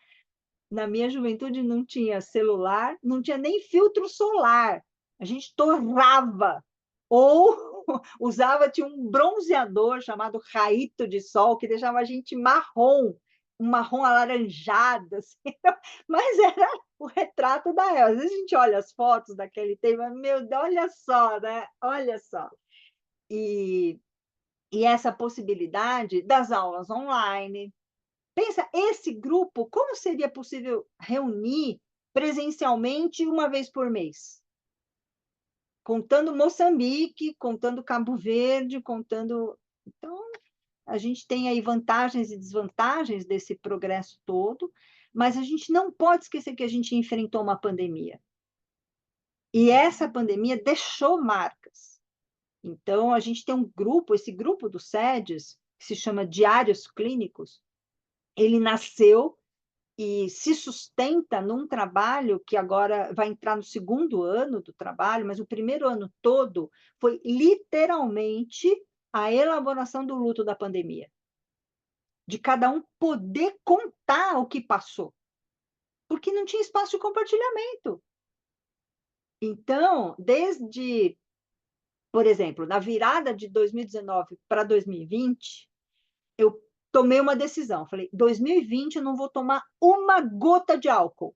na minha juventude não tinha celular, não tinha nem filtro solar, a gente torrava, ou usava, tinha um bronzeador chamado raíto de sol, que deixava a gente marrom, um marrom alaranjado, assim. Mas era o retrato da época. Às vezes a gente olha as fotos daquele tempo, meu Deus, olha só, né? Olha só. E essa possibilidade das aulas online. Pensa, esse grupo, como seria possível reunir presencialmente uma vez por mês? Contando Moçambique, contando Cabo Verde, contando... Então, a gente tem aí vantagens e desvantagens desse progresso todo, mas a gente não pode esquecer que a gente enfrentou uma pandemia. E essa pandemia deixou marcas. Então, a gente tem um grupo, esse grupo do SEDES, que se chama Diários Clínicos, ele nasceu e se sustenta num trabalho que agora vai entrar no segundo ano do trabalho, mas o primeiro ano todo foi literalmente a elaboração do luto da pandemia. De cada um poder contar o que passou, porque não tinha espaço de compartilhamento. Então, desde, por exemplo, na virada de 2019 para 2020, eu tomei uma decisão. Falei, 2020 eu não vou tomar uma gota de álcool.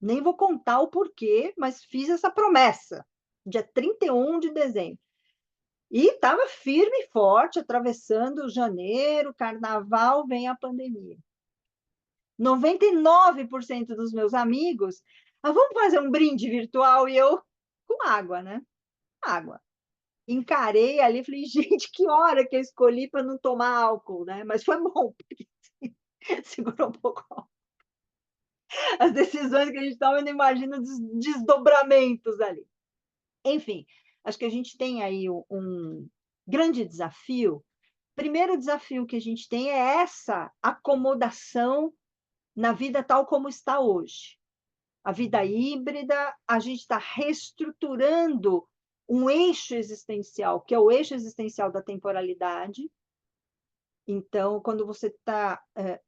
Nem vou contar o porquê, mas fiz essa promessa, dia 31 de dezembro. E estava firme e forte, atravessando janeiro, carnaval, vem a pandemia. 99% dos meus amigos, vamos fazer um brinde virtual, e eu com água, né? Água. Encarei ali, falei, gente, que hora que eu escolhi para não tomar álcool, né? Mas foi bom, porque segurou um pouco as decisões que a gente estava, não imagina os desdobramentos ali. Enfim, acho que a gente tem aí um grande desafio. Primeiro desafio que a gente tem é essa acomodação na vida tal como está hoje. A vida híbrida, a gente está reestruturando um eixo existencial, que é o eixo existencial da temporalidade. Então, quando você está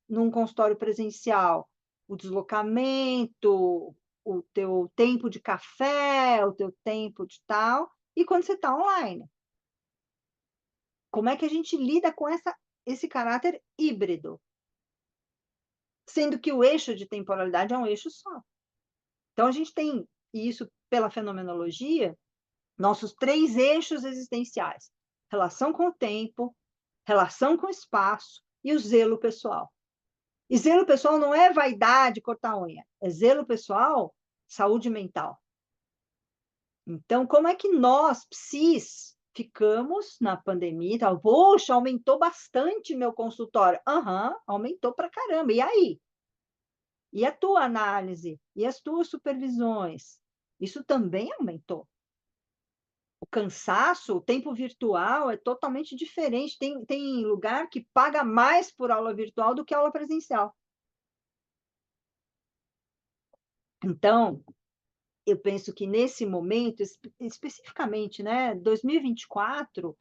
num consultório presencial, o deslocamento, o teu tempo de café, o teu tempo de tal, e quando você está online. Como é que a gente lida com esse caráter híbrido? Sendo que o eixo de temporalidade é um eixo só. Então, a gente tem isso pela fenomenologia, nossos 3 eixos existenciais: relação com o tempo, relação com o espaço e o zelo pessoal. E zelo pessoal não é vaidade, cortar unha, é zelo pessoal, saúde mental. Então, como é que nós, psis, ficamos na pandemia? Tal? Poxa, aumentou bastante meu consultório. Aumentou pra caramba. E aí? E a tua análise? E as tuas supervisões? Isso também aumentou. O cansaço, o tempo virtual é totalmente diferente. Tem lugar que paga mais por aula virtual do que aula presencial. Então, eu penso que nesse momento, especificamente, né, 2024,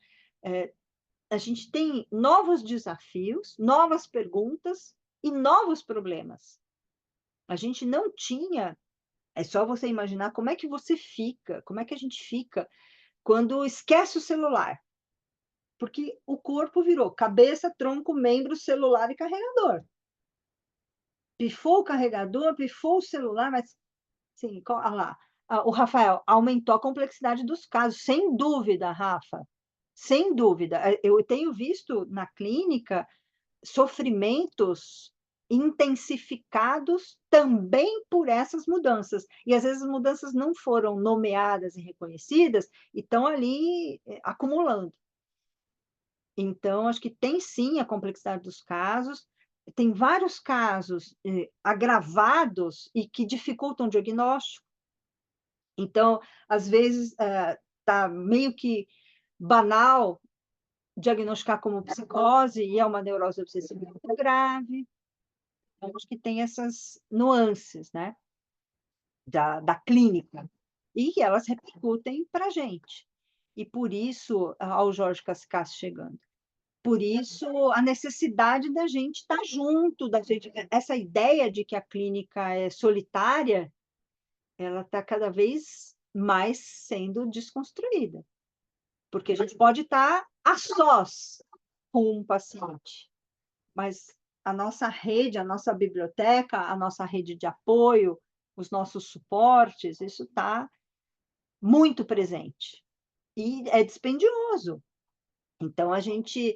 a gente tem novos desafios, novas perguntas e novos problemas. A gente não tinha É só você imaginar como é que você fica, como é que a gente fica quando esquece o celular. Porque o corpo virou cabeça, tronco, membro, celular e carregador. Pifou o carregador, pifou o celular, mas sim, olha lá. O Rafael aumentou a complexidade dos casos, sem dúvida, Rafa. Sem dúvida. Eu tenho visto na clínica sofrimentos intensificados também por essas mudanças. E às vezes as mudanças não foram nomeadas e reconhecidas e estão ali acumulando. Então, acho que tem sim a complexidade dos casos, tem vários casos agravados e que dificultam o diagnóstico. Então, às vezes, está meio que banal diagnosticar como psicose e é uma neurose obsessiva muito grave. Então, acho que tem essas nuances, né, da clínica, e que elas repercutem para a gente. E por isso, ao Jorge Cascas chegando, por isso a necessidade da gente estar junto, da gente, essa ideia de que a clínica é solitária, ela está cada vez mais sendo desconstruída, porque a gente pode estar a sós com um paciente, mas a nossa rede, a nossa biblioteca, a nossa rede de apoio, os nossos suportes, isso está muito presente. E é dispendioso. Então, a gente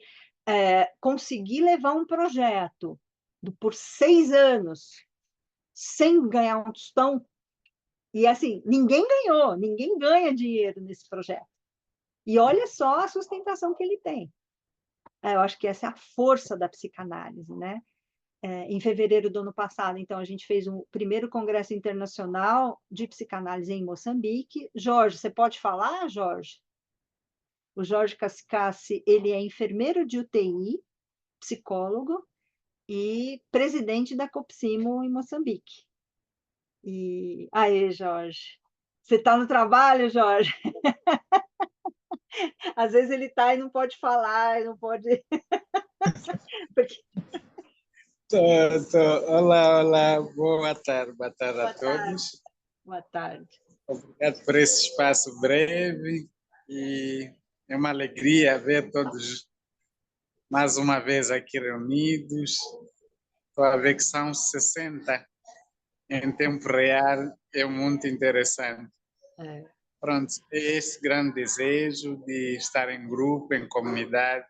conseguir levar um projeto por 6 anos sem ganhar um tostão, e assim, ninguém ganhou, ninguém ganha dinheiro nesse projeto. E olha só a sustentação que ele tem. Eu acho que essa é a força da psicanálise, né? Em fevereiro do ano passado, então, a gente fez um primeiro congresso internacional de psicanálise em Moçambique. Jorge, você pode falar, Jorge? O Jorge Cascassi, ele é enfermeiro de UTI, psicólogo e presidente da Copsimo em Moçambique. E aí, Jorge, você está no trabalho, Jorge? Às vezes ele está e não pode falar, não pode. Porque... Olá, olá, boa tarde Boa a tarde. todos. Boa tarde. Obrigado por esse espaço breve e é uma alegria ver todos mais uma vez aqui reunidos. Estou a ver que são 60 em tempo real, é muito interessante. Pronto, é esse grande desejo de estar em grupo, em comunidade.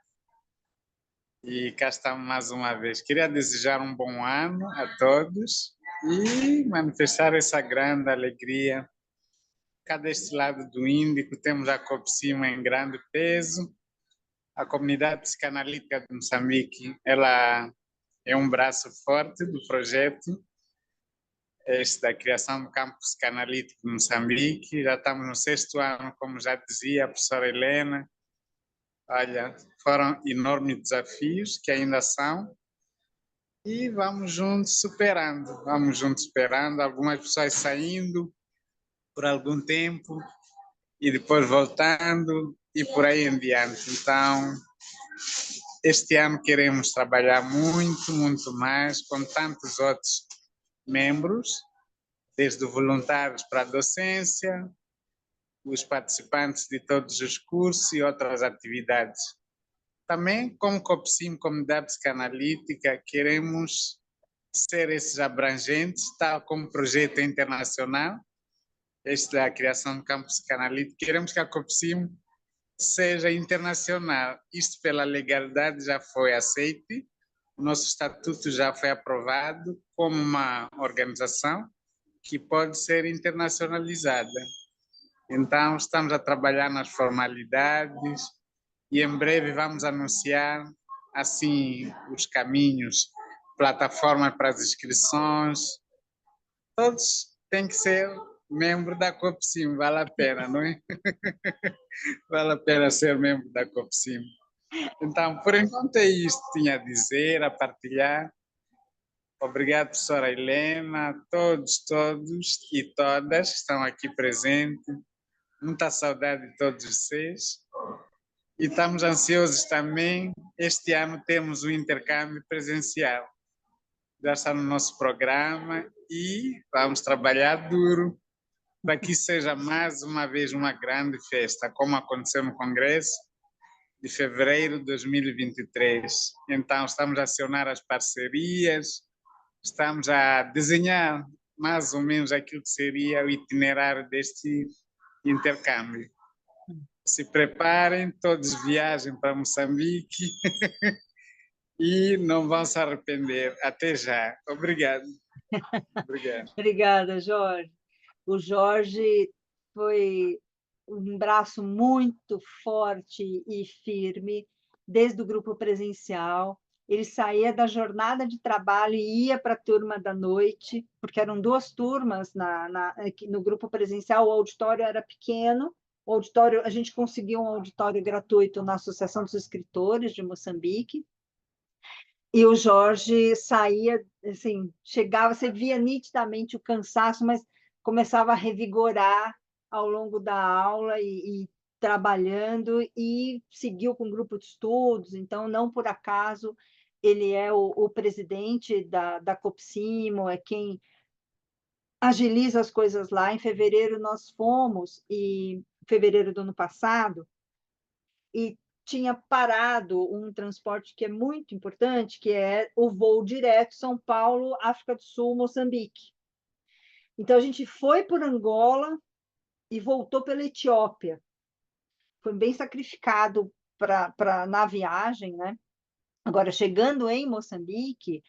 E cá estamos mais uma vez. Queria desejar um bom ano a todos e manifestar essa grande alegria. Cá deste lado do Índico temos a Copsimo em grande peso. A comunidade psicanalítica de Moçambique, ela é um braço forte do projeto da criação do campo psicanalítico de Moçambique. Já estamos no 6º ano, como já dizia a professora Helena. Olha, foram enormes desafios que ainda são e vamos juntos superando, algumas pessoas saindo por algum tempo e depois voltando e por aí em diante. Então, este ano queremos trabalhar muito, muito mais com tantos outros membros, desde voluntários para a docência, os participantes de todos os cursos e outras atividades. Também, como Copsimo, Comunidade Psicanalítica, queremos ser esses abrangentes, tal como projeto internacional, este é a criação do campo psicanalítico. Queremos que a Copsimo seja internacional. Isto pela legalidade já foi aceite, o nosso estatuto já foi aprovado como uma organização que pode ser internacionalizada. Então, estamos a trabalhar nas formalidades e em breve vamos anunciar assim os caminhos, plataformas para as inscrições. Todos têm que ser membro da Copsimo, vale a pena, não é? Vale a pena ser membro da Copsimo. Então, por enquanto é isto que tinha a dizer, a partilhar. Obrigado, professora Helena, a todos e todas que estão aqui presentes. Muita saudade de todos vocês. E estamos ansiosos também. Este ano temos um intercâmbio presencial. Já está no nosso programa e vamos trabalhar duro para que seja mais uma vez uma grande festa, como aconteceu no Congresso de fevereiro de 2023. Então, estamos a acionar as parcerias, estamos a desenhar mais ou menos aquilo que seria o itinerário deste intercâmbio. Se preparem, todos viajem para Moçambique e não vão se arrepender. Até já. Obrigado. Obrigado. Obrigada, Jorge. O Jorge foi um braço muito forte e firme desde o grupo presencial. Ele saía da jornada de trabalho e ia para a turma da noite, porque eram 2 turmas no grupo presencial. O auditório era pequeno. O auditório, a gente conseguiu um auditório gratuito na Associação dos Escritores de Moçambique. E o Jorge saía, assim, chegava, você via nitidamente o cansaço, mas começava a revigorar ao longo da aula e trabalhando, e seguiu com um grupo de estudos. Então, não por acaso, ele é o presidente da Copsimo, é quem agiliza as coisas lá. Em fevereiro nós fomos, fevereiro do ano passado, e tinha parado um transporte que é muito importante, que é o voo direto São Paulo, África do Sul, Moçambique. Então, a gente foi por Angola e voltou pela Etiópia. Foi bem sacrificado na viagem, né? Agora, chegando em Moçambique,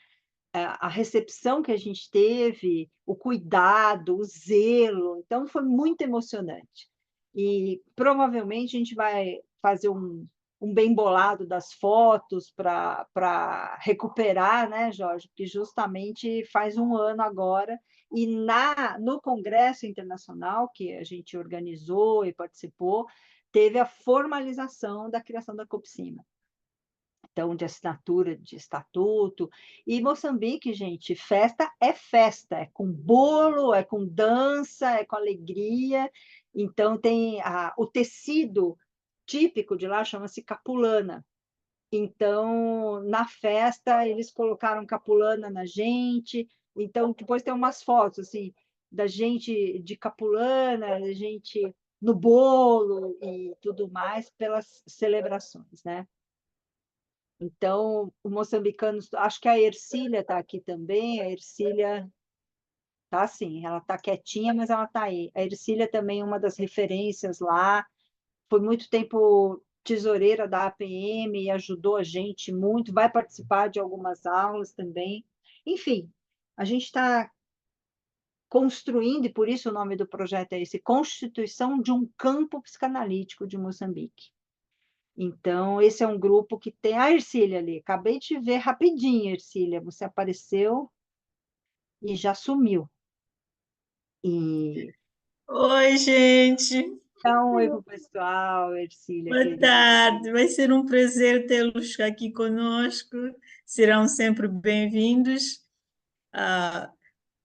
a recepção que a gente teve, o cuidado, o zelo, então foi muito emocionante. E provavelmente a gente vai fazer um bem bolado das fotos para recuperar, né, Jorge? Porque justamente faz um ano agora, e no Congresso Internacional, que a gente organizou e participou, teve a formalização da criação da Copsimo. Então, de assinatura de estatuto. E Moçambique, gente, festa, é com bolo, é com dança, é com alegria. Então, tem o tecido típico de lá, chama-se capulana. Então, na festa, eles colocaram capulana na gente. Então, depois tem umas fotos, assim, da gente de capulana, da gente no bolo e tudo mais, pelas celebrações, né? Então, o moçambicano, acho que a Ercília está aqui também. A Ercília está sim, ela está quietinha, mas ela está aí. A Ercília também é uma das referências lá, foi muito tempo tesoureira da APM e ajudou a gente muito, vai participar de algumas aulas também. Enfim, a gente está construindo, e por isso o nome do projeto é esse, Constituição de um Campo Psicanalítico de Moçambique. Então, esse é um grupo que tem a Ercília ali. Acabei de ver rapidinho, Ercília. Você apareceu e já sumiu. E Oi, gente. dá um oi pro pessoal, Ercília, Boa querida. tarde. Vai ser um prazer tê-los aqui conosco. Serão sempre bem-vindos.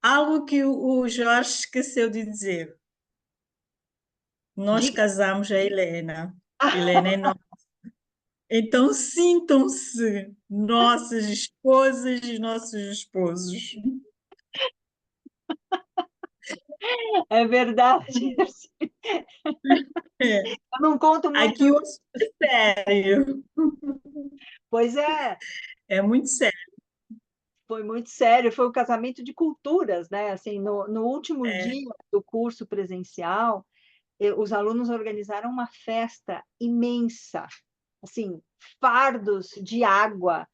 Algo que o Jorge esqueceu de dizer. Nós Diga. casamos a Helena. Helena é nossa. Então, sintam-se nossas esposas e nossos esposos. É verdade, Ercília. É. Eu não conto muito. Aqui o assunto é sério. Pois é, É muito sério. foi muito sério. Foi um casamento de culturas, né? Assim, no último dia do curso presencial, os alunos organizaram uma festa imensa, assim, fardos de água,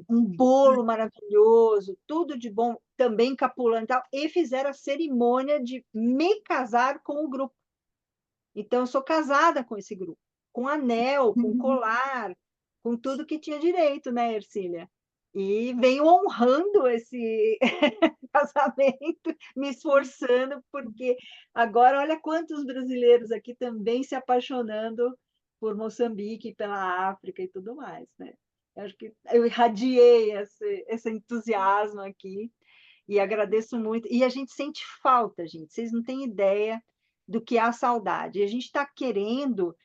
um bolo maravilhoso, tudo de bom, também capulana e tal, e fizeram a cerimônia de me casar com o grupo. Então, eu sou casada com esse grupo, com anel, com colar, com tudo que tinha direito, né, Ercília? E venho honrando esse casamento, me esforçando, porque agora olha quantos brasileiros aqui também se apaixonando por Moçambique, pela África e tudo mais, né? Eu acho que eu irradiei esse entusiasmo aqui e agradeço muito. E a gente sente falta, gente, vocês não têm ideia do que é a saudade. E a gente está querendo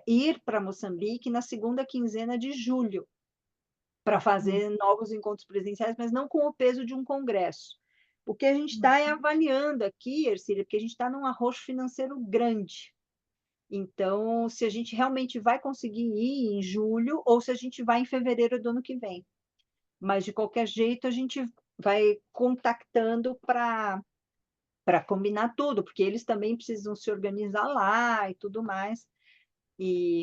ir para Moçambique na segunda quinzena de julho, para fazer novos encontros presenciais, mas não com o peso de um congresso. O que a gente está é avaliando aqui, Ercília, porque a gente está num arroxo financeiro grande. Então, se a gente realmente vai conseguir ir em julho ou se a gente vai em fevereiro do ano que vem. Mas, de qualquer jeito, a gente vai contactando para combinar tudo, porque eles também precisam se organizar lá e tudo mais.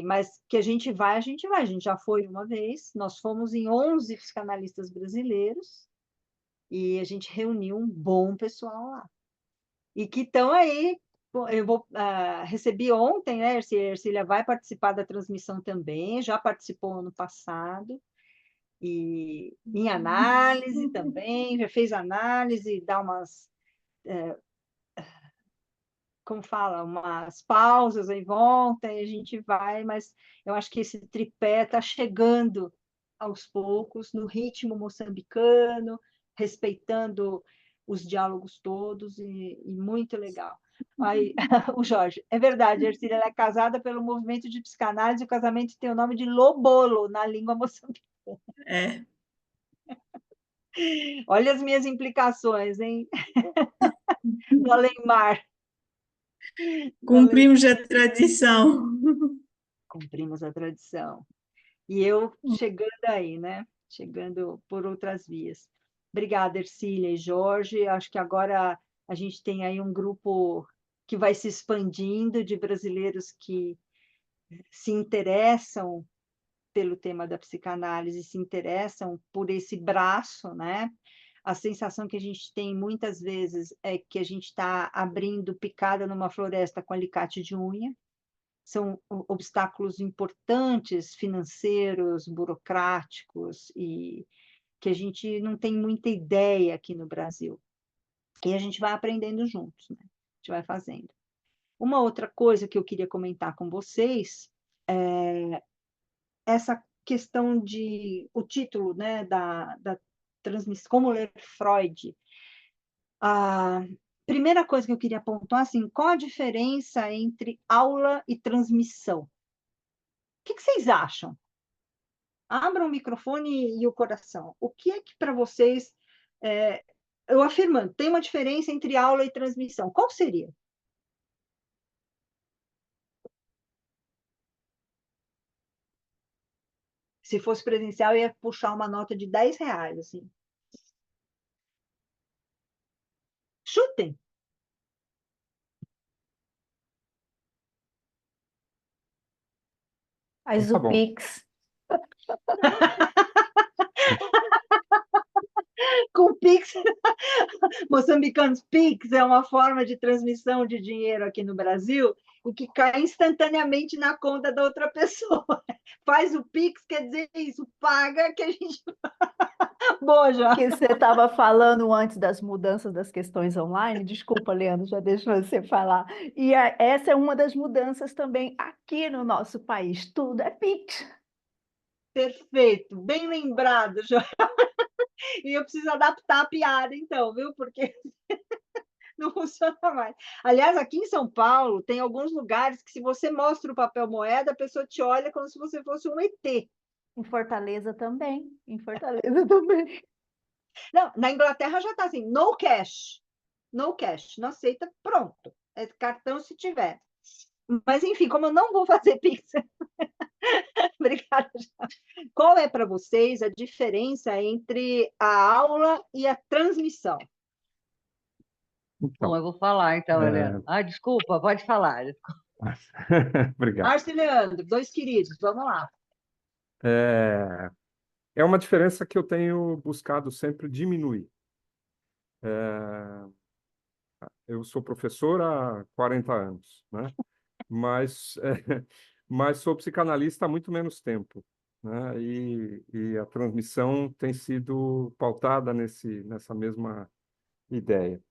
Mas que a gente vai, a gente vai. A gente já foi uma vez, nós fomos em 11 psicanalistas brasileiros e a gente reuniu um bom pessoal lá. E que estão aí, recebi ontem, né? A Ercília vai participar da transmissão também, já participou ano passado, e em análise também, já fez análise, dá umas, como fala, umas pausas em volta, e a gente vai, mas eu acho que esse tripé está chegando aos poucos, no ritmo moçambicano, respeitando os diálogos todos, e muito legal. Aí, o Jorge, é verdade, a Ercília ela é casada pelo movimento de psicanálise, o casamento tem o nome de Lobolo, na língua moçambicana. É, Olha as minhas implicações, hein? Do além-mar. cumprimos a tradição. Cumprimos a tradição. E eu chegando aí, né? Chegando por outras vias. Obrigada, Ercília e Jorge. Acho que agora a gente tem aí um grupo que vai se expandindo de brasileiros que se interessam pelo tema da psicanálise, se interessam por esse braço, né? A sensação que a gente tem muitas vezes é que a gente está abrindo picada numa floresta com alicate de unha. São obstáculos importantes, financeiros, burocráticos, e que a gente não tem muita ideia aqui no Brasil. E a gente vai aprendendo juntos, né? A gente vai fazendo. Uma outra coisa que eu queria comentar com vocês é essa questão de o título, né, da transmissão, como ler Freud. A primeira coisa que eu queria pontuar, assim, qual a diferença entre aula e transmissão? O que vocês acham? Abram o microfone e o coração. O que é que para vocês, eu afirmando, tem uma diferença entre aula e transmissão? Qual seria? Se fosse presencial, eu ia puxar uma nota de R$ 10, assim. Chutem. Faz Tá o bom. Pix. Com Pix, moçambicanos, Pix é uma forma de transmissão de dinheiro aqui no Brasil e que cai instantaneamente na conta da outra pessoa. Faz o Pix, quer dizer isso, paga que a gente... Boa, já. Que você estava falando antes das mudanças das questões online. Desculpa, Leandro, já deixo você falar. E essa é uma das mudanças também aqui no nosso país. Tudo é Pix. Perfeito, bem lembrado, já. E eu preciso adaptar a piada, então, viu? Porque não funciona mais. Aliás, aqui em São Paulo, tem alguns lugares que, se você mostra o papel moeda, a pessoa te olha como se você fosse um ET. Em Fortaleza também. Em Fortaleza também. Não, na Inglaterra já está assim, no cash. No cash, não aceita, pronto. É cartão se tiver. Mas, enfim, como eu não vou fazer Pix, obrigada. Qual é para vocês a diferença entre a aula e a transmissão? Bom, Então, eu vou falar então, Helena. Desculpa, pode falar. obrigado. Márcio e Leandro, dois queridos, vamos lá. É uma diferença que eu tenho buscado sempre diminuir. É, eu sou professor há 40 anos, né? Mas, mas sou psicanalista há muito menos tempo, né? E a transmissão tem sido pautada nessa mesma ideia.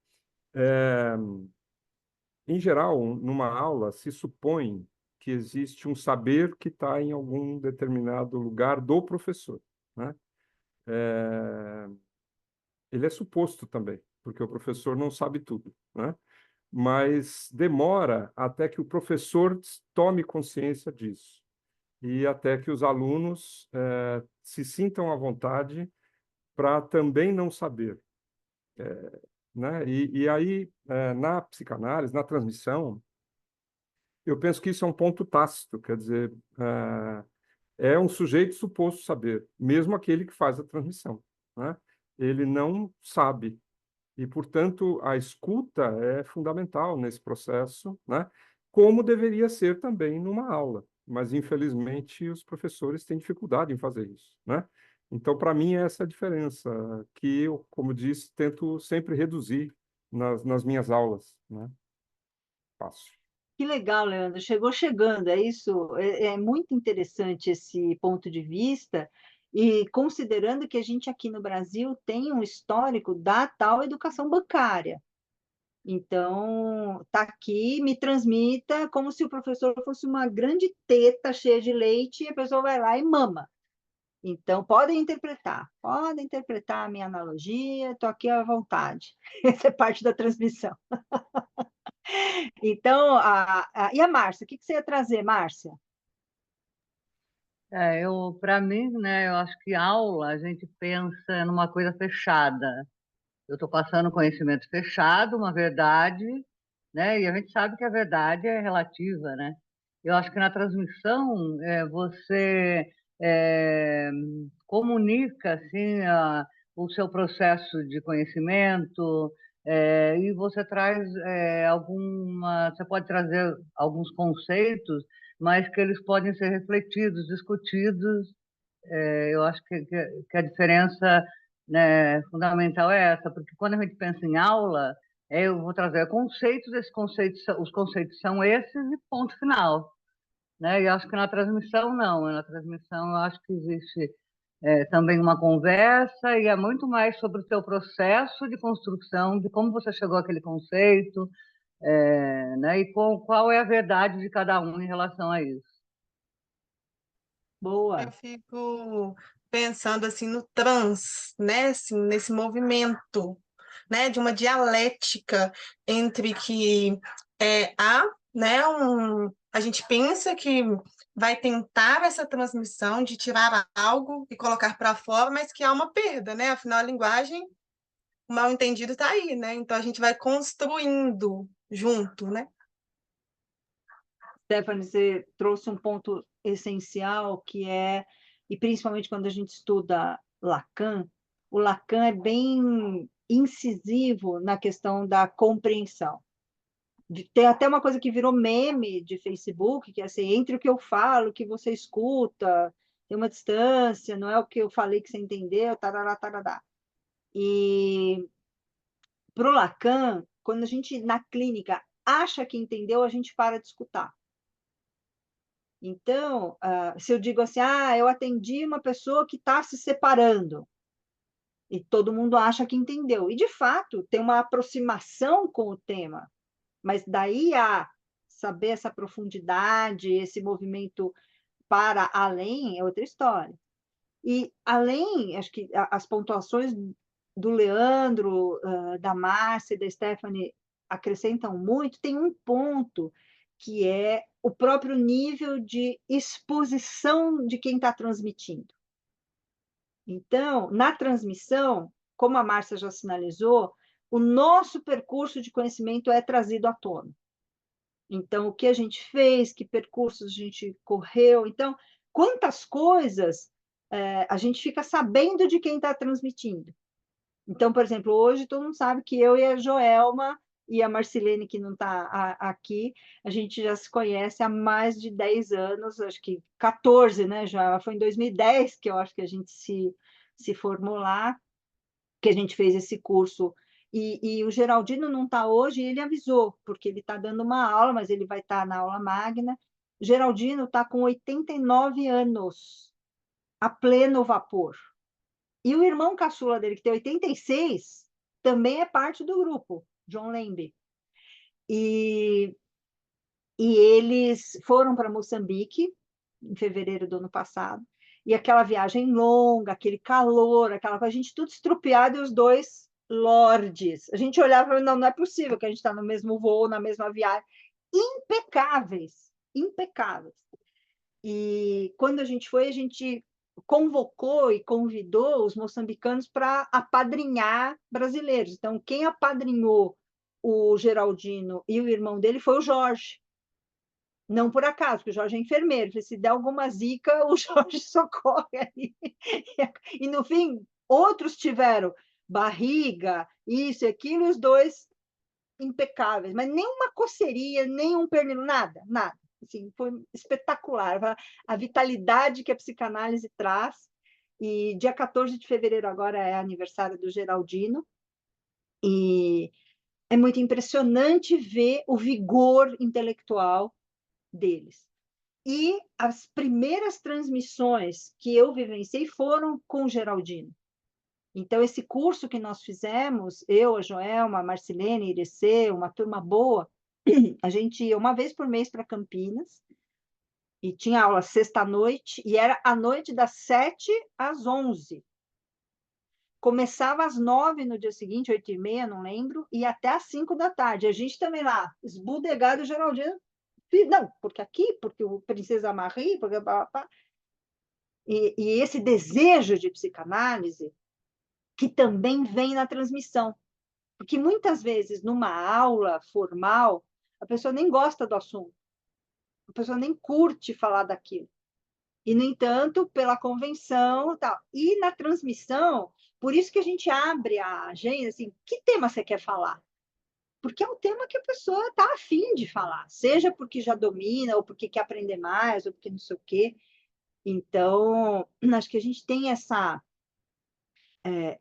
Em geral, numa aula, se supõe que existe um saber que está em algum determinado lugar do professor, né? Ele é suposto também, porque o professor não sabe tudo, né? Mas demora até que o professor tome consciência disso e até que os alunos se sintam à vontade para também não saber. né? E aí, na psicanálise, na transmissão, eu penso que isso é um ponto tácito, quer dizer, é um sujeito suposto saber, mesmo aquele que faz a transmissão, né? Ele não sabe. E, portanto, a escuta é fundamental nesse processo, né? Como deveria ser também numa aula. Mas, infelizmente, os professores têm dificuldade em fazer isso, né? Então, para mim, é essa a diferença que eu, como disse, tento sempre reduzir nas minhas aulas, né? Passo. Que legal, Leandro. Chegou chegando, é isso. É muito interessante esse ponto de vista, e considerando que a gente aqui no Brasil tem um histórico da tal educação bancária. Então, tá aqui, me transmita como se o professor fosse uma grande teta cheia de leite e a pessoa vai lá e mama. Então, podem interpretar a minha analogia, estou aqui à vontade. Essa é parte da transmissão. Então, e a Márcia? O que você ia trazer, Márcia? Para mim, né, eu acho que aula a gente pensa numa coisa fechada. Eu estou passando conhecimento fechado, uma verdade, né? E a gente sabe que a verdade é relativa, né? Eu acho que na transmissão você é, comunica assim o seu processo de conhecimento, e você traz você pode trazer alguns conceitos, mas que eles podem ser refletidos, discutidos. Eu acho que a diferença, né, fundamental é essa, porque quando a gente pensa em aula, eu vou trazer conceitos, os conceitos são esses e ponto final, né? E eu acho que na transmissão não, na transmissão eu acho que existe também uma conversa e é muito mais sobre o teu processo de construção, de como você chegou àquele conceito, né? E qual é a verdade de cada um em relação a isso. Boa. Eu fico pensando assim no trans, né? Assim, nesse movimento, né? De uma dialética entre que há, né? A gente pensa que vai tentar essa transmissão de tirar algo e colocar para fora, mas que há uma perda, né? Afinal, a linguagem, o mal entendido está aí, né? Então a gente vai construindo junto, né? Stephanie, você trouxe um ponto essencial que e principalmente quando a gente estuda Lacan, o Lacan é bem incisivo na questão da compreensão. Tem até uma coisa que virou meme de Facebook, que é assim, entre o que eu falo, o que você escuta, tem uma distância, não é o que eu falei que você entendeu, tarará, tarará. E para o Lacan, quando a gente, na clínica, acha que entendeu, a gente para de escutar. Então, se eu digo assim, eu atendi uma pessoa que está se separando, e todo mundo acha que entendeu. E, de fato, tem uma aproximação com o tema, mas daí a saber essa profundidade, esse movimento para além, é outra história. E, além, acho que as pontuações do Leandro, da Márcia e da Stephanie acrescentam muito, tem um ponto que é o próprio nível de exposição de quem está transmitindo. Então, na transmissão, como a Márcia já sinalizou, o nosso percurso de conhecimento é trazido à tona. Então, o que a gente fez, que percursos a gente correu. Então, quantas coisas a gente fica sabendo de quem está transmitindo. Então, por exemplo, hoje todo mundo sabe que eu e a Joelma e a Marcilene, que não está aqui, a gente já se conhece há mais de 10 anos, acho que 14, né? Já foi em 2010 que eu acho que a gente se formou lá, que a gente fez esse curso. E o Geraldino não está hoje, e ele avisou, porque ele está dando uma aula, mas ele vai estar na aula magna. O Geraldino está com 89 anos, a pleno vapor. E o irmão caçula dele, que tem 86, também é parte do grupo, John Lembe. E eles foram para Moçambique, em fevereiro do ano passado, e aquela viagem longa, aquele calor, aquela coisa, a gente tudo estrupiado e os dois lordes. A gente olhava e não é possível que a gente está no mesmo voo, na mesma viagem. Impecáveis, impecáveis. E quando a gente foi, a gente convocou e convidou os moçambicanos para apadrinhar brasileiros. Então, quem apadrinhou o Geraldino e o irmão dele foi o Jorge. Não por acaso, porque o Jorge é enfermeiro. Se der alguma zica, o Jorge socorre aí. E, no fim, outros tiveram barriga, isso e aquilo, e os dois impecáveis. Mas nenhuma coceirinha, nenhum pernil, nada, nada. Assim, foi espetacular. A vitalidade que a psicanálise traz. E dia 14 de fevereiro agora é aniversário do Geraldino. E é muito impressionante ver o vigor intelectual deles. E as primeiras transmissões que eu vivenciei foram com o Geraldino. Então, esse curso que nós fizemos, eu, a Joelma, a Marcilene, a Irecê, uma turma boa, a gente ia uma vez por mês para Campinas, e tinha aula sexta-noite, e era à noite das 7 às 11. Começava às 9 no dia seguinte, 8h30, não lembro, e até às 5 da tarde. A gente também lá, esbudegado, o Geraldino. Não, porque aqui, porque o Princesa Marie, porque... E esse desejo de psicanálise, que também vem na transmissão. Porque muitas vezes, numa aula formal, a pessoa nem gosta do assunto, a pessoa nem curte falar daquilo. E, no entanto, pela convenção, tal. E na transmissão, por isso que a gente abre a agenda, assim, que tema você quer falar? Porque é um tema que a pessoa está afim de falar, seja porque já domina, ou porque quer aprender mais, ou porque não sei o quê. Então, acho que a gente tem essa...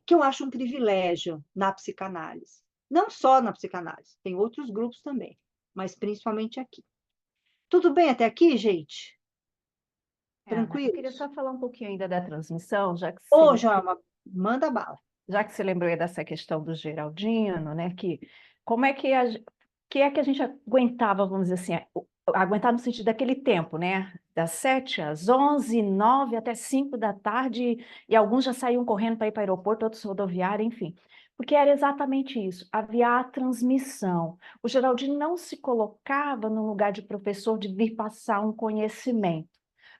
que eu acho um privilégio na psicanálise. Não só na psicanálise, tem outros grupos também, mas principalmente aqui. Tudo bem até aqui, gente? Ana, eu Tranquilo? queria só falar um pouquinho ainda da transmissão, Ô, Joelma, manda bala. já que você lembrou aí dessa questão do Geraldino, né? Que como é que a gente aguentava, vamos dizer assim, aguentar no sentido daquele tempo, né? Das 7 às 11, 9 até 5 da tarde, e alguns já saíam correndo para ir para o aeroporto, outros rodoviária, enfim. Porque era exatamente isso, havia a transmissão. O Geraldino não se colocava no lugar de professor de vir passar um conhecimento.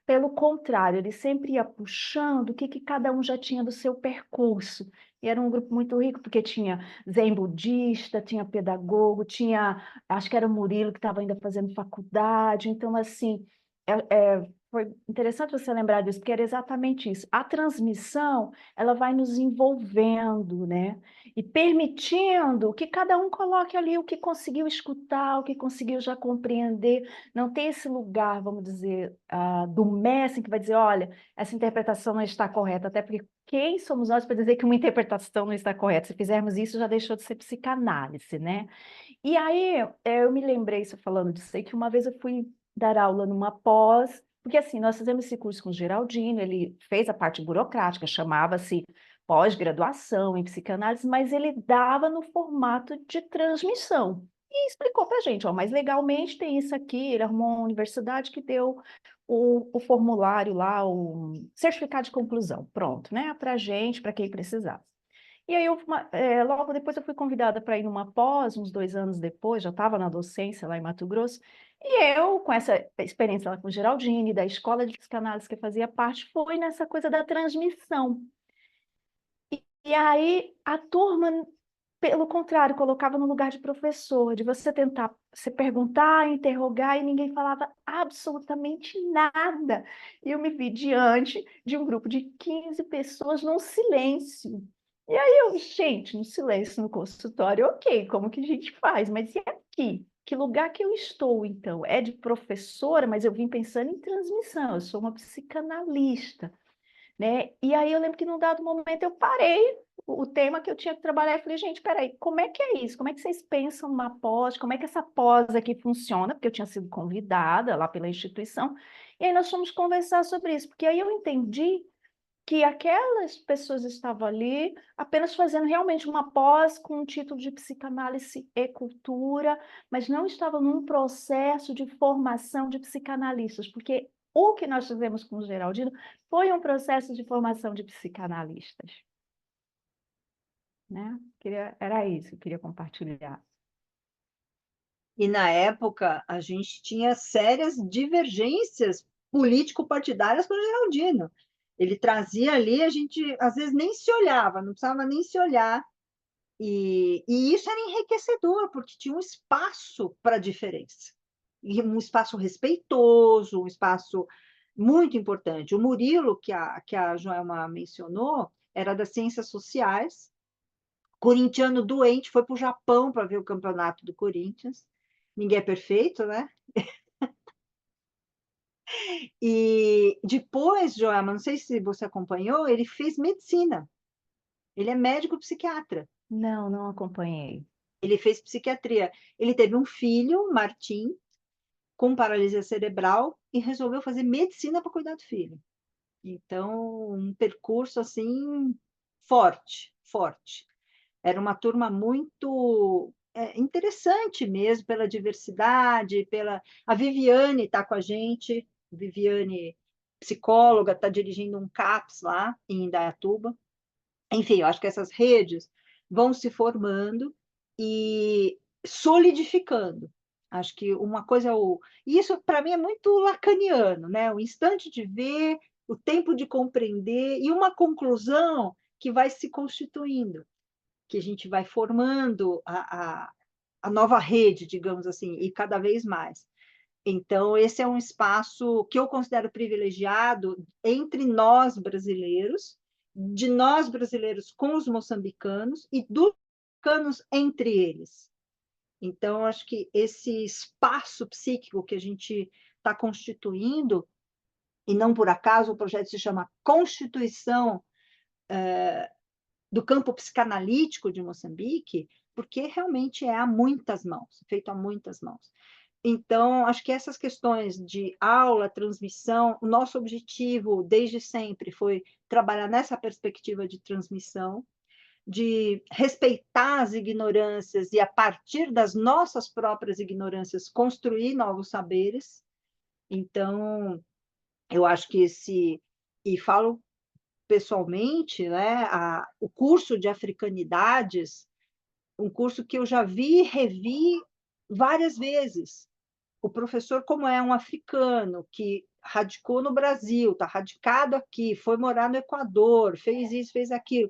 Pelo contrário, ele sempre ia puxando o que cada um já tinha do seu percurso. E era um grupo muito rico, porque tinha zen budista, tinha pedagogo, tinha, acho que era o Murilo que estava ainda fazendo faculdade. Então, assim, foi interessante você lembrar disso, porque era exatamente isso. A transmissão, ela vai nos envolvendo, né? E permitindo que cada um coloque ali o que conseguiu escutar, o que conseguiu já compreender. Não tem esse lugar, vamos dizer, do mestre que vai dizer, olha, essa interpretação não está correta, até porque quem somos nós para dizer que uma interpretação não está correta? Se fizermos isso, já deixou de ser psicanálise, né? E aí, eu me lembrei, você falando disso aí, que uma vez eu fui dar aula numa pós, porque assim, nós fizemos esse curso com o Geraldino, ele fez a parte burocrática, chamava-se pós-graduação em psicanálise, mas ele dava no formato de transmissão. E explicou para a gente, ó, mas legalmente tem isso aqui, ele arrumou uma universidade que deu o formulário lá, o certificado de conclusão, pronto, né, para a gente, para quem precisasse. E aí, logo depois eu fui convidada para ir numa pós, uns 2 anos depois, já estava na docência lá em Mato Grosso, e eu, com essa experiência lá com o Geraldine, da escola de psicanálise que eu fazia parte, fui nessa coisa da transmissão. E aí a turma, pelo contrário, colocava no lugar de professor, de você tentar se perguntar, interrogar, e ninguém falava absolutamente nada. E eu me vi diante de um grupo de 15 pessoas num silêncio. E aí eu, gente, no silêncio no consultório, ok, como que a gente faz? Mas e aqui? Que lugar que eu estou, então? É de professora, mas eu vim pensando em transmissão, eu sou uma psicanalista, né? E aí eu lembro que num dado momento eu parei o tema que eu tinha que trabalhar e falei, gente, peraí, como é que é isso? Como é que vocês pensam numa pós? Como é que essa pós aqui funciona? Porque eu tinha sido convidada lá pela instituição, e aí nós fomos conversar sobre isso, porque aí eu entendi que aquelas pessoas estavam ali apenas fazendo realmente uma pós com um título de psicanálise e cultura, mas não estavam num processo de formação de psicanalistas, porque o que nós fizemos com o Geraldino foi um processo de formação de psicanalistas, né? Era isso que eu queria compartilhar. E, na época, a gente tinha sérias divergências político-partidárias com o Geraldino. Ele trazia ali, a gente às vezes nem se olhava, não precisava nem se olhar, e isso era enriquecedor, porque tinha um espaço para diferença, e um espaço respeitoso, um espaço muito importante. O Murilo, que a Joelma mencionou, era das ciências sociais, corintiano doente, foi para o Japão para ver o campeonato do Corinthians. Ninguém é perfeito, né? E depois, Joelma, não sei se você acompanhou, ele fez medicina. Ele é médico psiquiatra. Não, não acompanhei. Ele fez psiquiatria. Ele teve um filho, Martim, com paralisia cerebral e resolveu fazer medicina para cuidar do filho. Então, um percurso assim forte, forte. Era uma turma muito interessante mesmo, pela diversidade, pela... A Viviane está com a gente, Viviane, psicóloga, está dirigindo um CAPS lá em Indaiatuba. Enfim, eu acho que essas redes vão se formando e solidificando. Acho que uma coisa é o... E isso, para mim, é muito lacaniano, né? O instante de ver, o tempo de compreender e uma conclusão que vai se constituindo, que a gente vai formando a nova rede, digamos assim, e cada vez mais. Então, esse é um espaço que eu considero privilegiado entre nós brasileiros, de nós brasileiros com os moçambicanos e dos moçambicanos entre eles. Então, acho que esse espaço psíquico que a gente está constituindo, e não por acaso o projeto se chama Constituição do Campo Psicanalítico de Moçambique, porque realmente é a muitas mãos, feito a muitas mãos. Então, acho que essas questões de aula, transmissão, o nosso objetivo desde sempre foi trabalhar nessa perspectiva de transmissão, de respeitar as ignorâncias e, a partir das nossas próprias ignorâncias, construir novos saberes. Então, eu acho que e falo pessoalmente, né, o curso de africanidades, um curso que eu já vi e revi várias vezes. O professor, como é um africano que radicou no Brasil, está radicado aqui, foi morar no Equador, fez isso, fez aquilo,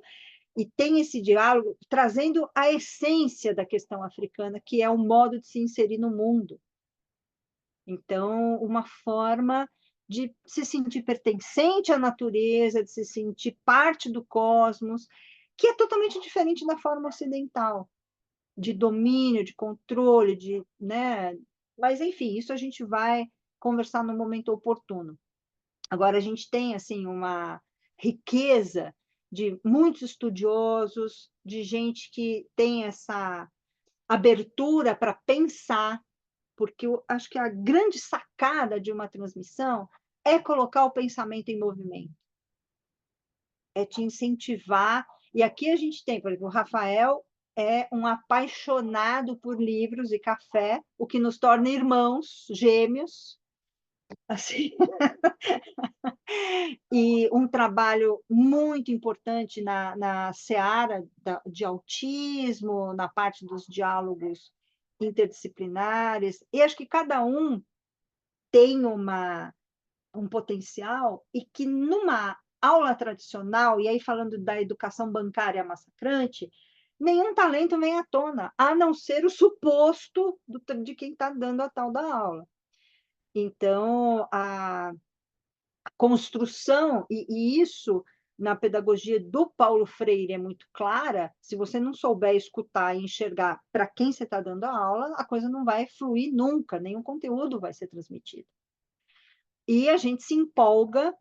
e tem esse diálogo trazendo a essência da questão africana, que é o modo de se inserir no mundo. Então, uma forma de se sentir pertencente à natureza, de se sentir parte do cosmos, que é totalmente diferente da forma ocidental, de domínio, de controle, né? Mas, enfim, isso a gente vai conversar no momento oportuno. Agora, a gente tem, assim, uma riqueza de muitos estudiosos, de gente que tem essa abertura para pensar, porque eu acho que a grande sacada de uma transmissão é colocar o pensamento em movimento, é te incentivar. E aqui a gente tem, por exemplo, o Rafael é um apaixonado por livros e café, o que nos torna irmãos gêmeos, assim. E um trabalho muito importante na seara de autismo, na parte dos diálogos interdisciplinares, e acho que cada um tem um potencial, e que numa aula tradicional, e aí falando da educação bancária massacrante, nenhum talento vem à tona, a não ser o suposto de quem está dando a tal da aula. Então, a construção, e isso na pedagogia do Paulo Freire é muito clara, se você não souber escutar e enxergar para quem você está dando a aula, a coisa não vai fluir nunca, nenhum conteúdo vai ser transmitido. E a gente se empolga,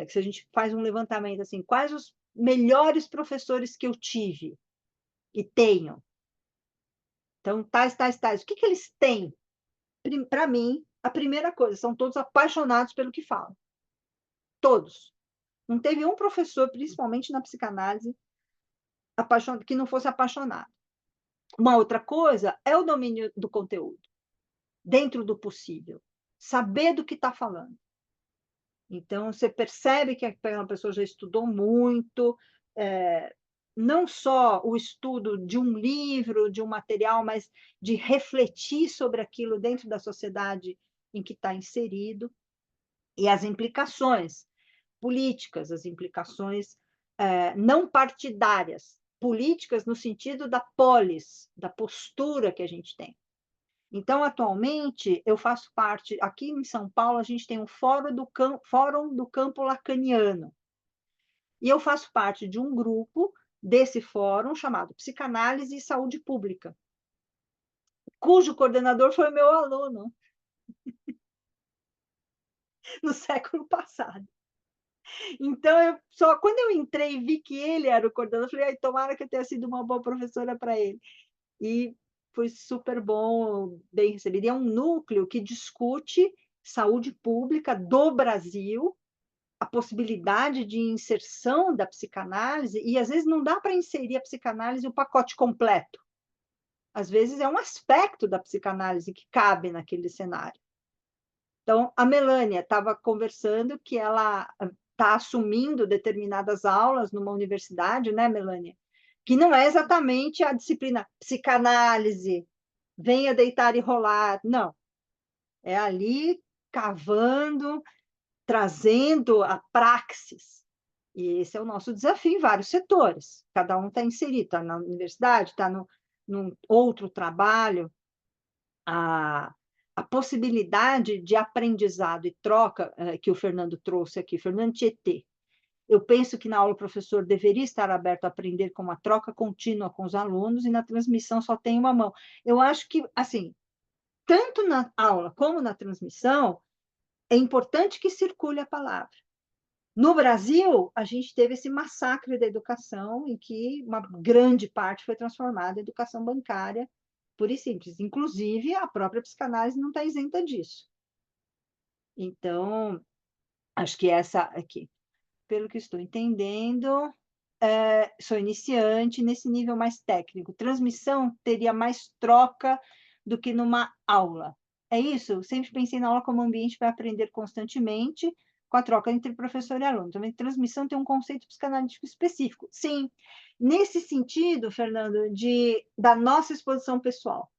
se a gente faz um levantamento assim, quais os melhores professores que eu tive e tenho? Então, tais, o que eles têm? Para mim, a primeira coisa, são todos apaixonados pelo que falam. Todos. Não teve um professor, principalmente na psicanálise, que não fosse apaixonado. Uma outra coisa é o domínio do conteúdo, dentro do possível. Saber do que está falando. Então, você percebe que aquela pessoa já estudou muito, não só o estudo de um livro, de um material, mas de refletir sobre aquilo dentro da sociedade em que está inserido, e as implicações. políticas, as implicações não partidárias, políticas no sentido da polis, da postura que a gente tem. Então, atualmente, eu faço parte, aqui em São Paulo, a gente tem um Fórum do Campo Lacaniano, e eu faço parte de um grupo desse fórum chamado Psicanálise e Saúde Pública, cujo coordenador foi meu aluno no século passado. Então, quando eu entrei e vi que ele era o coordenador, eu falei, ai, tomara que eu tenha sido uma boa professora para ele. E foi super bom, bem recebido. E é um núcleo que discute saúde pública do Brasil, a possibilidade de inserção da psicanálise, e às vezes não dá para inserir a psicanálise o pacote completo. Às vezes é um aspecto da psicanálise que cabe naquele cenário. Então, a Melânia estava conversando que ela está assumindo determinadas aulas numa universidade, né, Melânia? Que não é exatamente a disciplina psicanálise, venha deitar e rolar, não. É ali cavando, trazendo a praxis. E esse é o nosso desafio em vários setores. Cada um está inserido, está na universidade, está num outro trabalho. A possibilidade de aprendizado e troca que o Fernando trouxe aqui, Fernando Tietê. Eu penso que na aula o professor deveria estar aberto a aprender com uma troca contínua com os alunos e na transmissão só tem uma mão. Eu acho que, assim, tanto na aula como na transmissão, é importante que circule a palavra. No Brasil, a gente teve esse massacre da educação, em que uma grande parte foi transformada em educação bancária, pura e simples. Inclusive, a própria psicanálise não está isenta disso. Então, acho que essa aqui, pelo que estou entendendo, sou iniciante nesse nível mais técnico. Transmissão teria mais troca do que numa aula. É isso? Eu sempre pensei na aula como ambiente para aprender constantemente, com a troca entre professor e aluno. Também transmissão tem um conceito psicanalítico específico. Sim, nesse sentido, Fernando, da nossa exposição pessoal.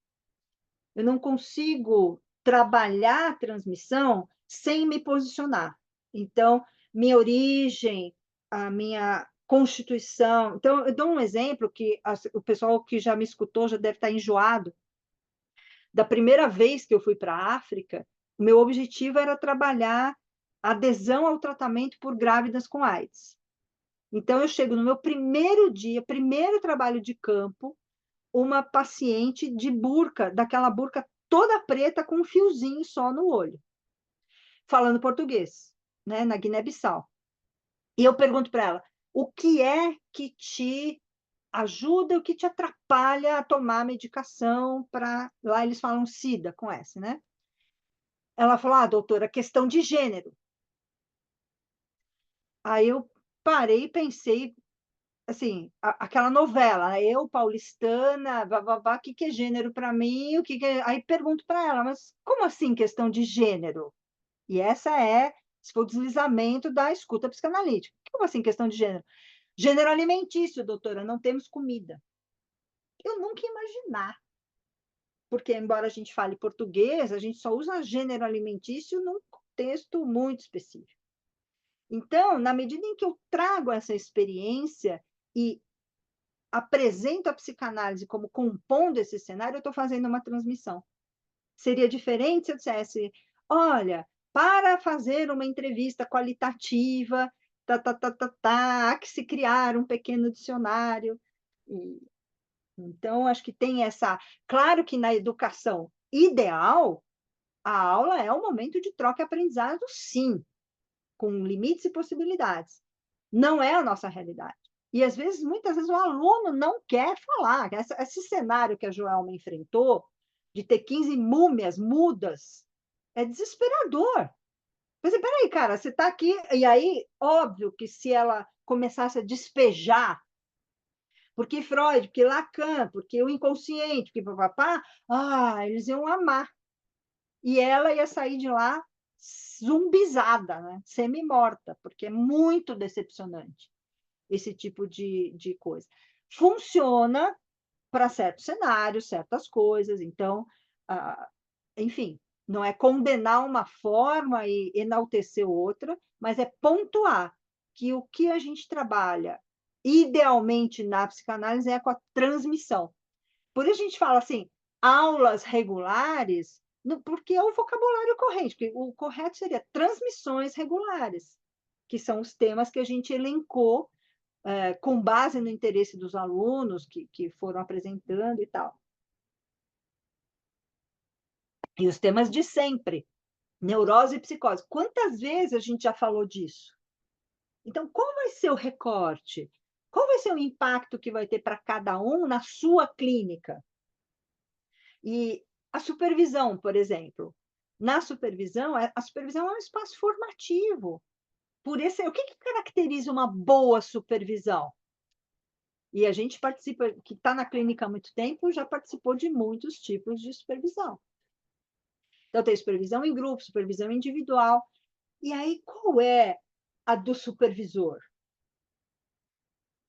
Eu não consigo trabalhar a transmissão sem me posicionar. Então, minha origem, a minha constituição. Então, eu dou um exemplo que o pessoal que já me escutou já deve estar enjoado. Da primeira vez que eu fui para a África, o meu objetivo era trabalhar a adesão ao tratamento por grávidas com AIDS. Então, eu chego no meu primeiro dia, primeiro trabalho de campo, uma paciente de burca, daquela burca toda preta com um fiozinho só no olho, falando português, né, na Guiné-Bissau. E eu pergunto para ela, o que é que te ajuda, o que te atrapalha a tomar medicação para... Lá eles falam SIDA com S, né? Ela falou, doutora, questão de gênero. Aí eu parei e pensei, assim, aquela novela, eu, paulistana, o que é gênero para mim? Aí pergunto para ela, mas como assim questão de gênero? E esse foi o deslizamento da escuta psicanalítica. Como assim questão de gênero? Gênero alimentício, doutora, não temos comida. Eu nunca ia imaginar. Porque, embora a gente fale português, a gente só usa gênero alimentício num contexto muito específico. Então, na medida em que eu trago essa experiência e apresento a psicanálise como compondo esse cenário, eu estou fazendo uma transmissão. Seria diferente se eu dissesse, olha, para fazer uma entrevista qualitativa, há que se criar um pequeno dicionário. Então, acho que tem essa... Claro que na educação ideal, a aula é um momento de troca e aprendizado, sim, com limites e possibilidades. Não é a nossa realidade. E, às vezes, muitas vezes, o aluno não quer falar. Esse cenário que a Joelma enfrentou, de ter 15 múmias mudas, é desesperador. Mas, peraí, cara, você está aqui... E aí, óbvio que se ela começasse a despejar, porque Freud, porque Lacan, porque o inconsciente, porque papapá, eles iam amar. E ela ia sair de lá zumbizada, né? Semi-morta, porque é muito decepcionante esse tipo de coisa. Funciona para certos cenários, certas coisas, então, enfim, não é condenar uma forma e enaltecer outra, mas é pontuar que o que a gente trabalha idealmente na psicanálise é com a transmissão. Por isso a gente fala assim, aulas regulares, porque é o vocabulário corrente, porque o correto seria transmissões regulares, que são os temas que a gente elencou com base no interesse dos alunos que foram apresentando e tal. E os temas de sempre, neurose e psicose. Quantas vezes a gente já falou disso? Então, qual vai ser o recorte? Qual vai ser o impacto que vai ter para cada um na sua clínica? E a supervisão, por exemplo. Na supervisão, a supervisão é um espaço formativo. O que caracteriza uma boa supervisão? E a gente participa, que está na clínica há muito tempo, já participou de muitos tipos de supervisão. Então, tem supervisão em grupo, supervisão individual. E aí, qual é a do supervisor?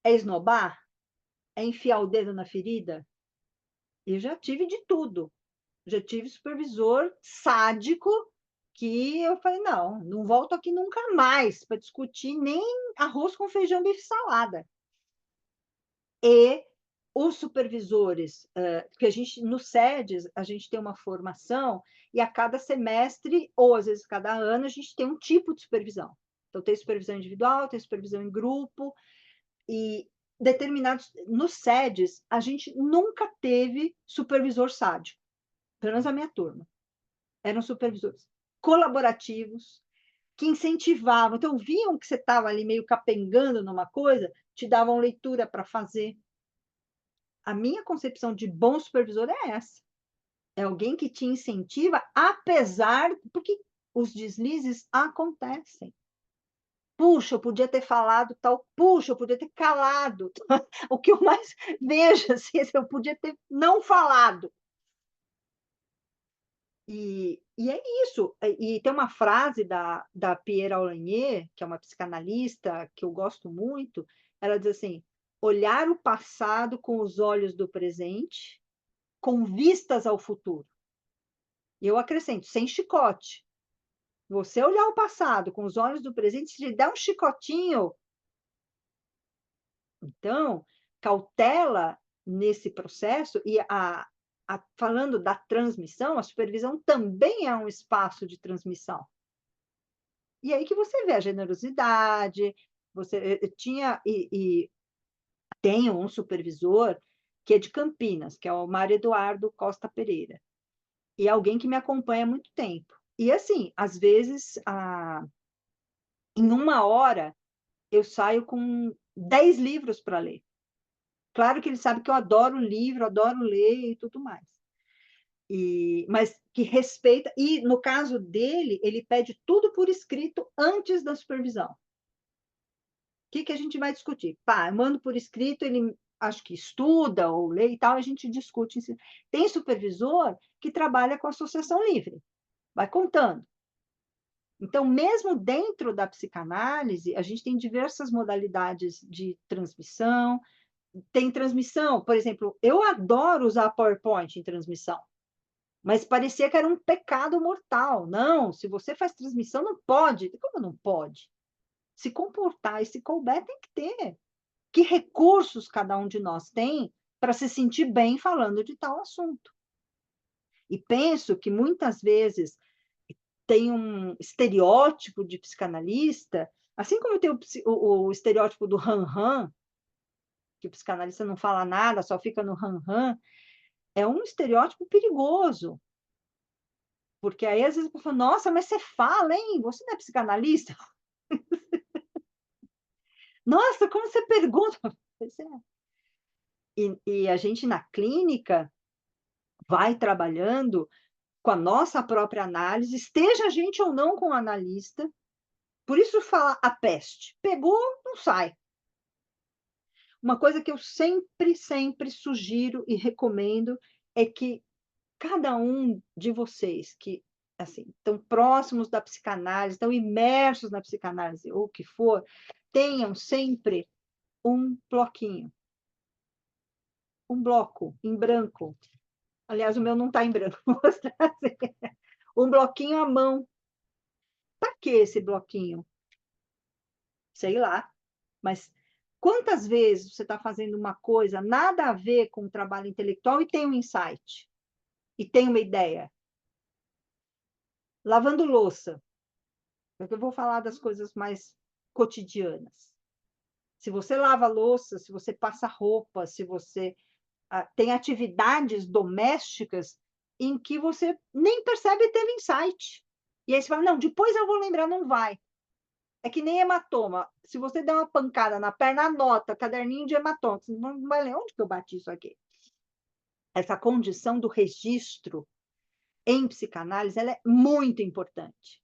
É esnobar? É enfiar o dedo na ferida? Eu já tive de tudo. Já tive supervisor sádico que eu falei, não volto aqui nunca mais para discutir nem arroz com feijão, bife e salada. E os supervisores, que a gente, no SEDES, a gente tem uma formação e a cada semestre, ou às vezes cada ano, a gente tem um tipo de supervisão. Então, tem supervisão individual, tem supervisão em grupo, e no SEDES, a gente nunca teve supervisor sádico, pelo menos a minha turma. Eram supervisores colaborativos, que incentivavam. Então, viam que você estava ali meio capengando numa coisa, te davam leitura para fazer. A minha concepção de bom supervisor é essa. É alguém que te incentiva, porque os deslizes acontecem. Puxa, eu podia ter falado tal, puxa, eu podia ter calado. O que eu mais vejo, assim, eu podia ter não falado. E é isso. E tem uma frase da Pierre Aulagnier, que é uma psicanalista que eu gosto muito, ela diz assim, olhar o passado com os olhos do presente, com vistas ao futuro. E eu acrescento, sem chicote. Você olhar o passado com os olhos do presente, se lhe der um chicotinho, então, cautela nesse processo, e falando da transmissão, a supervisão também é um espaço de transmissão. E aí que você vê a generosidade, você tinha e tenho um supervisor que é de Campinas, que é o Mário Eduardo Costa Pereira, e é alguém que me acompanha há muito tempo. E assim, às vezes, em uma hora, eu saio com 10 livros para ler. Claro que ele sabe que eu adoro livro, adoro ler e tudo mais. Mas que respeita, e no caso dele, ele pede tudo por escrito antes da supervisão. O que a gente vai discutir? Pá, eu mando por escrito, ele acho que estuda ou lê e tal, a gente discute. Tem supervisor que trabalha com associação livre, vai contando. Então, mesmo dentro da psicanálise, a gente tem diversas modalidades de transmissão. Tem transmissão, por exemplo, eu adoro usar PowerPoint em transmissão, mas parecia que era um pecado mortal. Não, se você faz transmissão, não pode. Como não pode? Se comportar e se couber, tem que ter. Que recursos cada um de nós tem para se sentir bem falando de tal assunto? E penso que muitas vezes tem um estereótipo de psicanalista, assim como tem o estereótipo do ram-ram, que o psicanalista não fala nada, só fica no ram-ram, é um estereótipo perigoso. Porque aí, às vezes, a pessoa fala, nossa, mas você fala, hein? Você não é psicanalista? Nossa, como você pergunta? Pois é. E a gente, na clínica, vai trabalhando com a nossa própria análise, esteja a gente ou não com o analista. Por isso fala a peste. Pegou, não sai. Uma coisa que eu sempre, sempre sugiro e recomendo é que cada um de vocês que assim, estão próximos da psicanálise, estão imersos na psicanálise, ou o que for, tenham sempre um bloquinho. Um bloco em branco. Aliás, o meu não está em branco. Vou mostrar assim. Um bloquinho à mão. Para que esse bloquinho? sei lá. Mas quantas vezes você está fazendo uma coisa nada a ver com o trabalho intelectual e tem um insight, e tem uma ideia? Lavando louça, porque eu vou falar das coisas mais cotidianas. Se você lava louça, se você passa roupa, se você tem atividades domésticas em que você nem percebe e teve insight. E aí você fala, não, depois eu vou lembrar, não vai. É que nem hematoma. Se você der uma pancada na perna, anota, caderninho de hematoma. Você não vai ler, onde que eu bati isso aqui? Essa condição do registro em psicanálise, ela é muito importante.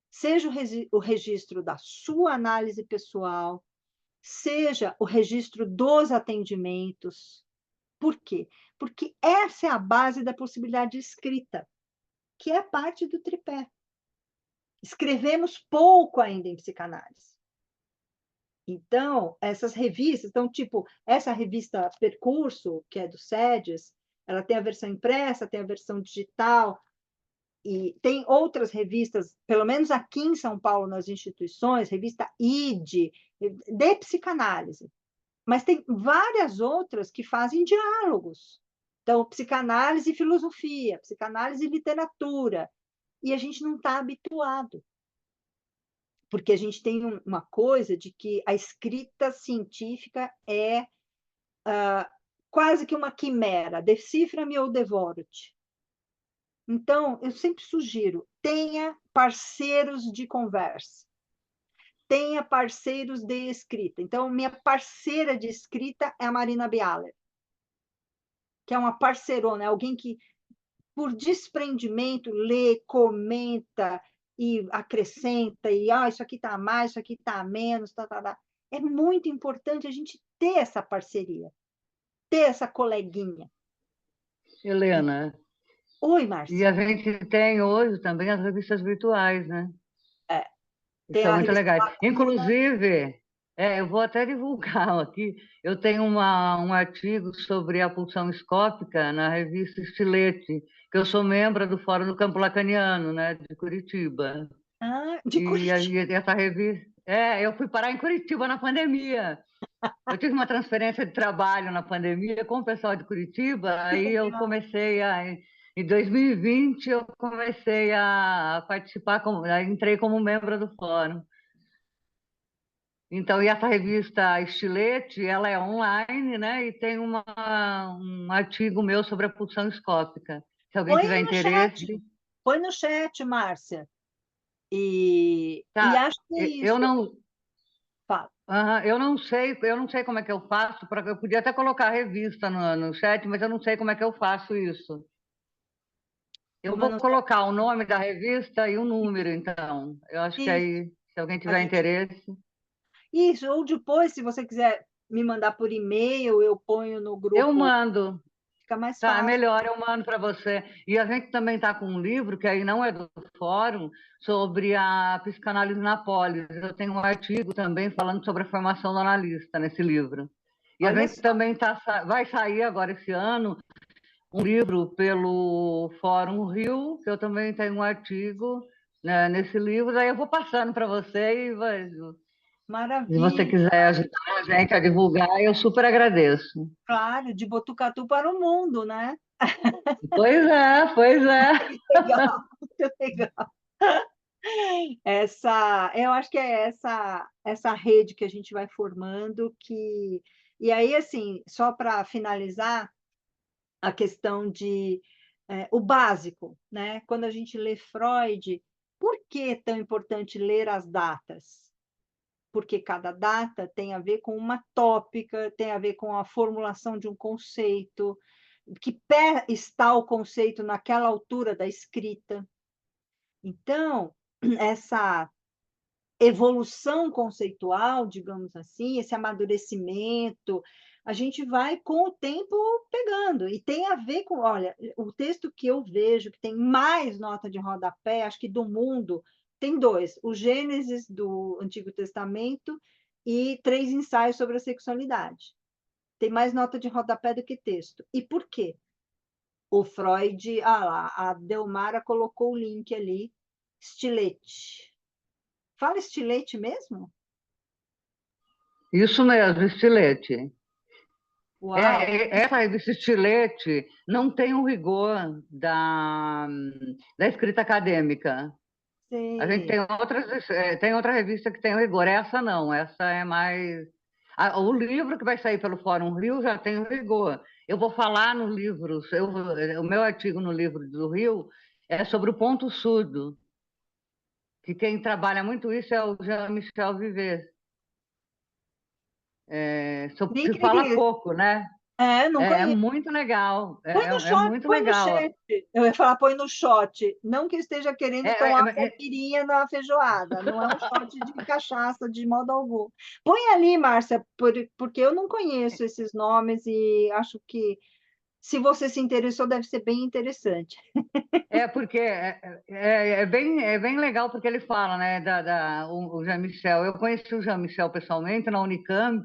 Seja o registro da sua análise pessoal, seja o registro dos atendimentos. Por quê? Porque essa é a base da possibilidade de escrita, que é parte do tripé. Escrevemos pouco ainda em psicanálise. Então, essas revistas, então, tipo, essa revista Percurso, que é do SEDES, ela tem a versão impressa, tem a versão digital, e tem outras revistas, pelo menos aqui em São Paulo, nas instituições, revista ID, de psicanálise. Mas tem várias outras que fazem diálogos. Então, psicanálise e filosofia, psicanálise e literatura. E a gente não está habituado. Porque a gente tem uma coisa de que a escrita científica é quase que uma quimera, decifra-me ou devoro-te. Então, eu sempre sugiro, tenha parceiros de conversa, tenha parceiros de escrita. Então, minha parceira de escrita é a Marina Bialer, que é uma parceirona, alguém que, por desprendimento, lê, comenta e acrescenta, e isso aqui está a mais, isso aqui está a menos, tá. É muito importante a gente ter essa parceria, ter essa coleguinha. Helena, Oi, e Márcia. a gente tem hoje também as revistas virtuais, né? É, Que tem são a muito revista legais. Lacuna. Inclusive, eu vou até divulgar aqui, eu tenho um artigo sobre a pulsão escópica na revista Estilete, que eu sou membro do Fórum do Campo Lacaniano, né, de Curitiba. De E Curitiba. essa revista... eu fui parar em Curitiba na pandemia. Eu tive uma transferência de trabalho na pandemia com o pessoal de Curitiba, aí eu comecei em 2020 eu comecei a participar, entrei como membro do fórum. Então, e essa revista Estilete, ela é online, né? E tem um artigo meu sobre a pulsão escópica. Se alguém Põe tiver no chat. interesse. Põe no chat, Márcia. E Tá, acho que é eu isso. não. Fala. Eu não sei como é que eu faço. Eu podia até colocar a revista no chat, mas eu não sei como é que eu faço isso. Eu Como eu vou não sei. colocar o nome da revista e o número, então. Eu acho que Isso. aí, se alguém A tiver gente... interesse. Isso, ou depois, se você quiser me mandar por e-mail, eu ponho no Eu grupo. mando. Fica mais Tá, é fácil. melhor, eu mando para você. E a gente também está com um livro, que aí não é do fórum, sobre a psicanálise na polis. Eu tenho um artigo também falando sobre a formação do analista nesse livro. E a Olha gente só. também vai sair agora esse ano um livro pelo Fórum Rio, que eu também tenho um artigo, né, nesse livro. Aí eu vou passando para você e se você Maravilha. quiser ajudar a gente a divulgar, eu super agradeço. Claro, de Botucatu para o mundo, né? Pois é, pois é. Legal, muito legal. Eu acho que é essa rede que a gente vai formando que... E aí, assim, só para finalizar, a questão de o básico, né? Quando a gente lê Freud, por que é tão importante ler as datas? Porque cada data tem a ver com uma tópica, tem a ver com a formulação de um conceito, que pé está o conceito naquela altura da escrita. Então, essa evolução conceitual, digamos assim, esse amadurecimento, a gente vai com o tempo pegando, e tem a ver com, olha, o texto que eu vejo que tem mais nota de rodapé, acho que do mundo, tem dois, o Gênesis do Antigo Testamento e 3 ensaios sobre a sexualidade. Tem mais nota de rodapé do que texto. E por quê? O Freud, lá, a Delmara colocou o link ali, estilete. Fala estilete mesmo? Isso mesmo, estilete. Uau! Essa revista Estilete não tem o rigor da escrita acadêmica. A gente Sei. tem tem outra revista que tem o rigor. Essa não, essa é mais. O livro que vai sair pelo Fórum Rio já tem o rigor. Eu vou falar no livro, o meu artigo no livro do Rio é sobre o ponto surdo, que quem trabalha muito isso é o Jean-Michel Vives. Nem Se fala acredito. pouco, né? Não É conheço. muito legal, Põe no é shot, muito põe no legal. chat. Eu ia falar, põe no shot. Não que eu esteja É, querendo é, tomar é, caipirinha na feijoada. Não é um shot de cachaça de modo algum. Põe ali, Márcia, porque eu não conheço esses nomes e acho que se você se interessou, deve ser bem interessante. Porque é bem legal porque ele fala, né, o Jean-Michel. Eu conheci o Jean-Michel pessoalmente na Unicamp,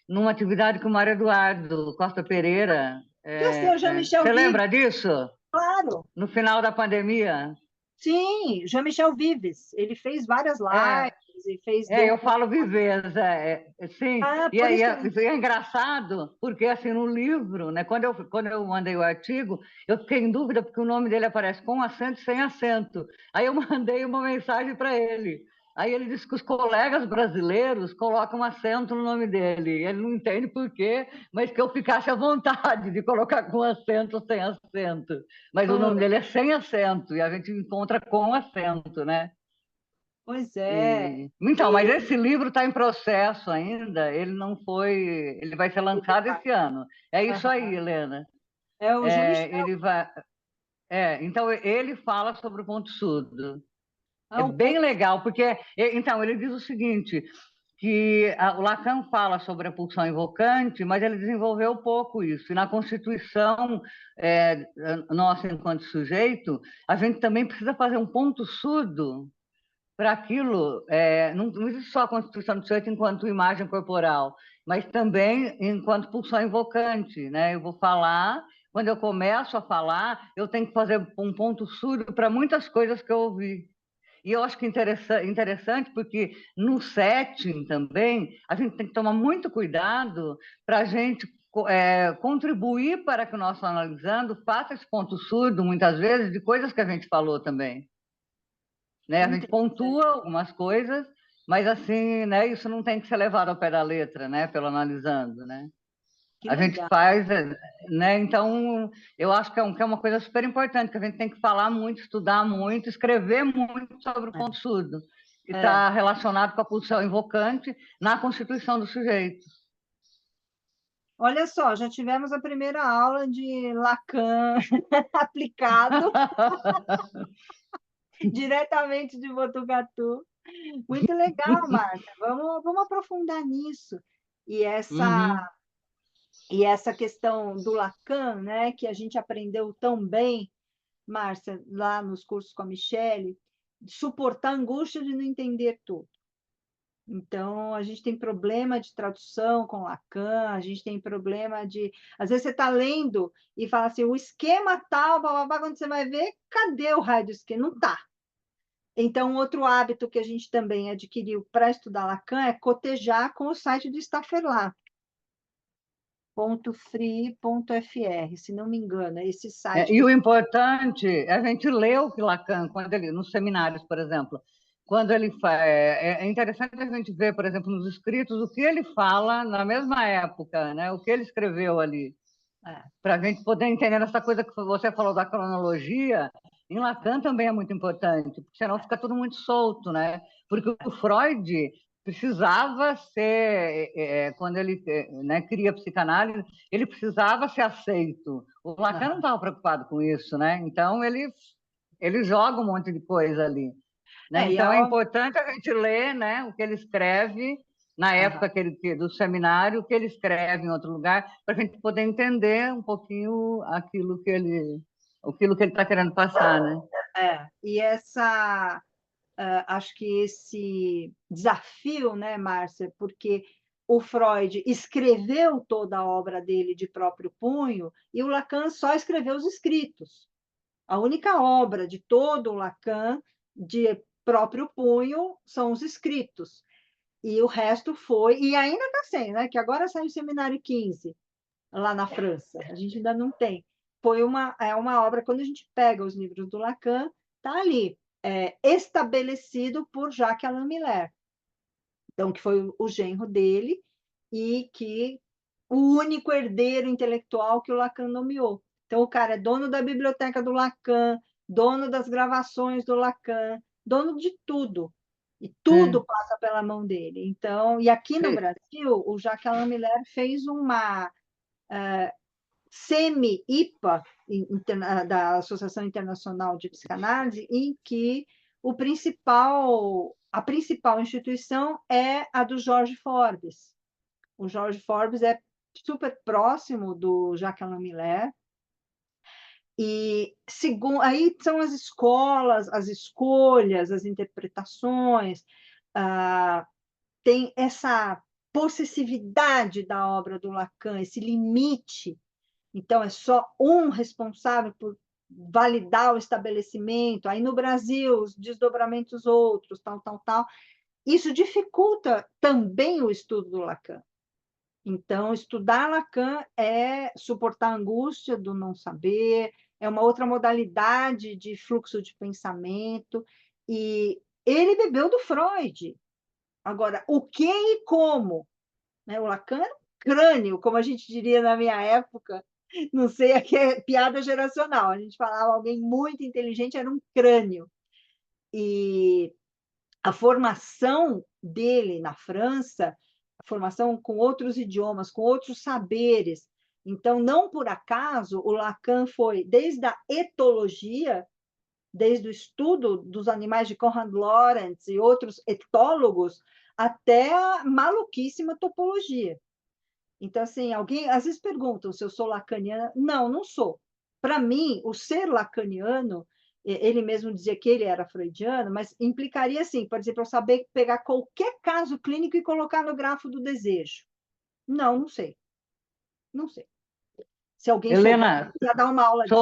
numa atividade com o Mário Eduardo Costa Pereira. Eu sei, o Jean-Michel Você Vives, lembra disso? claro. No final da pandemia? Sim, Jean-Michel Vives. Ele fez várias É, lives e deu. eu falo Vivez, sim. Ah, E por aí isso. é engraçado, porque assim, no livro, né, quando eu mandei o artigo, eu fiquei em dúvida, porque o nome dele aparece com acento e sem acento. Aí eu mandei uma mensagem para ele. Aí ele disse que os colegas brasileiros colocam acento no nome dele. Ele não entende por quê, mas que eu ficasse à vontade de colocar com acento ou sem acento. Mas o nome dele é sem acento, e a gente encontra com acento, né? Pois é. Então, mas esse livro está em processo ainda, ele não foi, ele vai ser lançado esse ano. É isso aí, Aham. Helena. É o Jean-Michel. Ele vai, então ele fala sobre o ponto surdo. É Ah, o bem legal, porque então ele diz o seguinte, que o Lacan fala sobre a pulsão invocante, mas ele desenvolveu pouco isso. E na Constituição nossa enquanto sujeito, a gente também precisa fazer um ponto surdo para aquilo, não existe só a constituição do sujeito enquanto imagem corporal, mas também enquanto pulsão invocante, né? Eu vou falar, quando eu começo a falar, eu tenho que fazer um ponto surdo para muitas coisas que eu ouvi. E eu acho que interessante porque no setting também a gente tem que tomar muito cuidado para a gente contribuir para que o nosso analisando faça esse ponto surdo, muitas vezes, de coisas que a gente falou também, né? A gente interessante. pontua algumas coisas, mas assim, né? Isso não tem que ser levado ao pé da letra, né? Pelo analisando, né? Que A gente legal. faz, né? Então, eu acho que é uma coisa super importante, que a gente tem que falar muito, estudar muito, escrever muito sobre o ponto surdo, que É. está relacionado com a pulsão invocante na constituição do sujeito. Olha só, já tivemos a primeira aula de Lacan aplicado diretamente de Botucatu. Muito legal, Márcia. Vamos aprofundar nisso. E Uhum. essa questão do Lacan, né, que a gente aprendeu tão bem, Márcia, lá nos cursos com a Michele, suportar a angústia de não entender tudo. Então, a gente tem problema de tradução com Lacan, a gente tem problema de. Às vezes você está lendo e fala assim, o esquema tal, blá, blá, blá, quando você vai ver, cadê o raio do esquema? Não está. Então, outro hábito que a gente também adquiriu para estudar Lacan é cotejar com o site do Stafelar, .free.fr, se não me engano, é esse site E do. o importante é a gente ler o que Lacan, quando ele, nos seminários, por exemplo, quando ele é interessante a gente ver, por exemplo, nos escritos, o que ele fala na mesma época, né? O que ele escreveu ali, para a gente poder entender essa coisa que você falou da cronologia. Em Lacan também é muito importante, porque senão fica tudo muito solto, né? Porque o Freud precisava ser, quando ele né, cria a psicanálise, ele precisava ser aceito. O Lacan não estava preocupado com isso, né? Então ele joga um monte de coisa ali, né? E Então é importante a gente ler, né, o que ele escreve na época do seminário, o que ele escreve em outro lugar, para a gente poder entender um pouquinho aquilo que ele está querendo passar, né? E acho que esse desafio, né, Márcia, porque o Freud escreveu toda a obra dele de próprio punho e o Lacan só escreveu os escritos. A única obra de todo o Lacan de próprio punho são os escritos. E o resto foi, e ainda está sendo, né? Que agora saiu o Seminário 15, lá na França, a gente ainda não tem. É uma obra, quando a gente pega os livros do Lacan, está ali, estabelecido por Jacques Alain Miller, então, que foi o genro dele, e que o único herdeiro intelectual que o Lacan nomeou. Então, o cara é dono da biblioteca do Lacan, dono das gravações do Lacan, dono de tudo. E tudo passa pela mão dele. Então, e aqui no Brasil, o Jacques Alain Miller fez uma semi-IPA da Associação Internacional de Psicanálise, em que a principal instituição é a do Jorge Forbes. O Jorge Forbes é super próximo do Jacques Alain Miller, e aí são as escolas, as escolhas, as interpretações, tem essa possessividade da obra do Lacan, esse limite. Então, é só um responsável por validar o estabelecimento. Aí, no Brasil, os desdobramentos outros, tal. Isso dificulta também o estudo do Lacan. Então, estudar Lacan é suportar a angústia do não saber, é uma outra modalidade de fluxo de pensamento, e ele bebeu do Freud. Agora, o que e como? Né? O Lacan era um crânio, como a gente diria na minha época, não sei, aqui é piada geracional, a gente falava alguém muito inteligente, era um crânio. E a formação dele na França, a formação com outros idiomas, com outros saberes. Então, não por acaso, o Lacan foi desde a etologia, desde o estudo dos animais de Konrad Lorenz e outros etólogos, até a maluquíssima topologia. Então, assim, alguém às vezes pergunta se eu sou lacaniana. Não, não sou. Para mim, o ser lacaniano, ele mesmo dizia que ele era freudiano, mas implicaria, assim, por exemplo, eu saber pegar qualquer caso clínico e colocar no grafo do desejo. Não, não sei. Não sei. Se alguém Helena, souber, dar uma aula disso.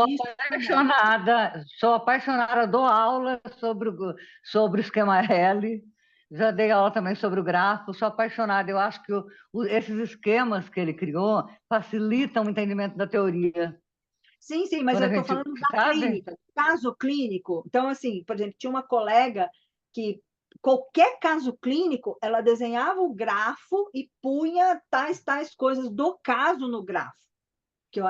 Sou apaixonada, dou aula sobre o esquema L, já dei aula também sobre o grafo, sou apaixonada. Eu acho que esses esquemas que ele criou facilitam o entendimento da teoria. Sim, mas eu estou falando da clínica, caso clínico. Então, assim, por exemplo, tinha uma colega que qualquer caso clínico, ela desenhava o grafo e punha tais coisas do caso no grafo. Que é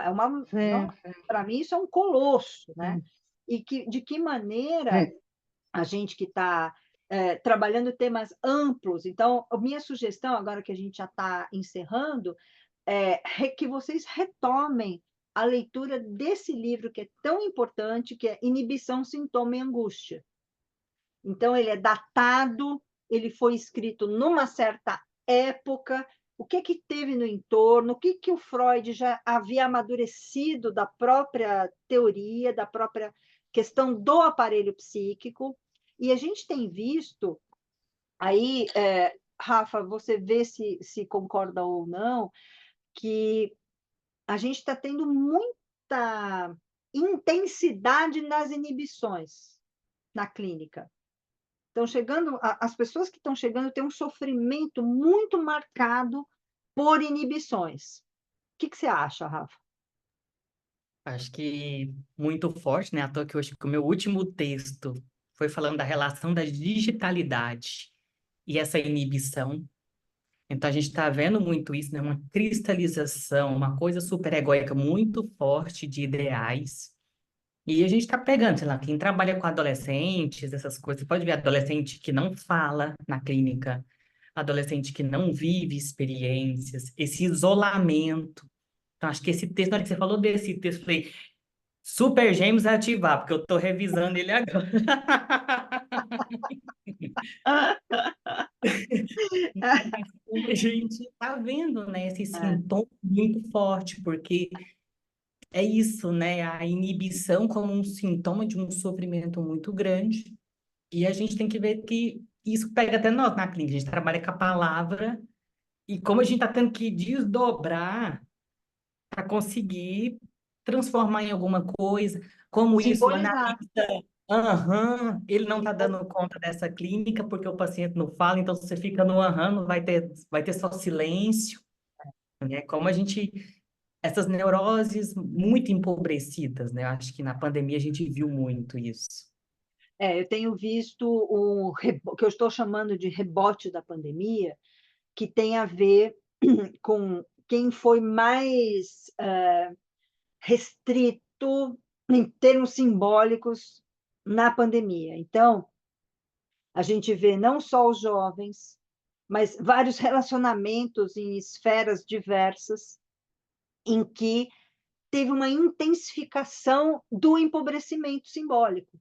para mim isso é um colosso, né? E de que maneira a gente que está trabalhando temas amplos. Então, a minha sugestão, agora que a gente já está encerrando, é que vocês retomem a leitura desse livro que é tão importante, que é Inibição, Sintoma e Angústia. Então, ele é datado, ele foi escrito numa certa época, o que teve no entorno, o que o Freud já havia amadurecido da própria teoria, da própria questão do aparelho psíquico, e a gente tem visto, aí, Rafa, você vê se concorda ou não, que a gente está tendo muita intensidade nas inibições na clínica. Estão chegando, as pessoas que estão chegando têm um sofrimento muito marcado por inibições. O que você acha, Rafa? Acho que muito forte, né? À toa que eu acho que o meu último texto foi falando da relação da digitalidade e essa inibição. Então, a gente está vendo muito isso, né? Uma cristalização, uma coisa super egóica muito forte de ideais. E a gente está pegando, sei lá, quem trabalha com adolescentes, essas coisas. Você pode ver adolescente que não fala na clínica, adolescente que não vive experiências, esse isolamento. Então, acho que esse texto, na hora que você falou desse texto, eu falei, Super Gêmeos ativar, porque eu estou revisando ele agora. A gente está vendo, né, esse sintoma muito forte, porque é isso, né, a inibição como um sintoma de um sofrimento muito grande, e a gente tem que ver que isso pega até nós na clínica, a gente trabalha com a palavra, e como a gente está tendo que desdobrar para conseguir transformar em alguma coisa, como isso, o Simbolizar. analista Aham, ele não está dando conta dessa clínica porque o paciente não fala, então você fica no aham, não vai ter só silêncio, né? Como a gente, essas neuroses muito empobrecidas, né? Acho que na pandemia a gente viu muito isso. Eu tenho visto o que eu estou chamando de rebote da pandemia, que tem a ver com quem foi mais restrito em termos simbólicos na pandemia. Então, a gente vê não só os jovens, mas vários relacionamentos em esferas diversas, em que teve uma intensificação do empobrecimento simbólico.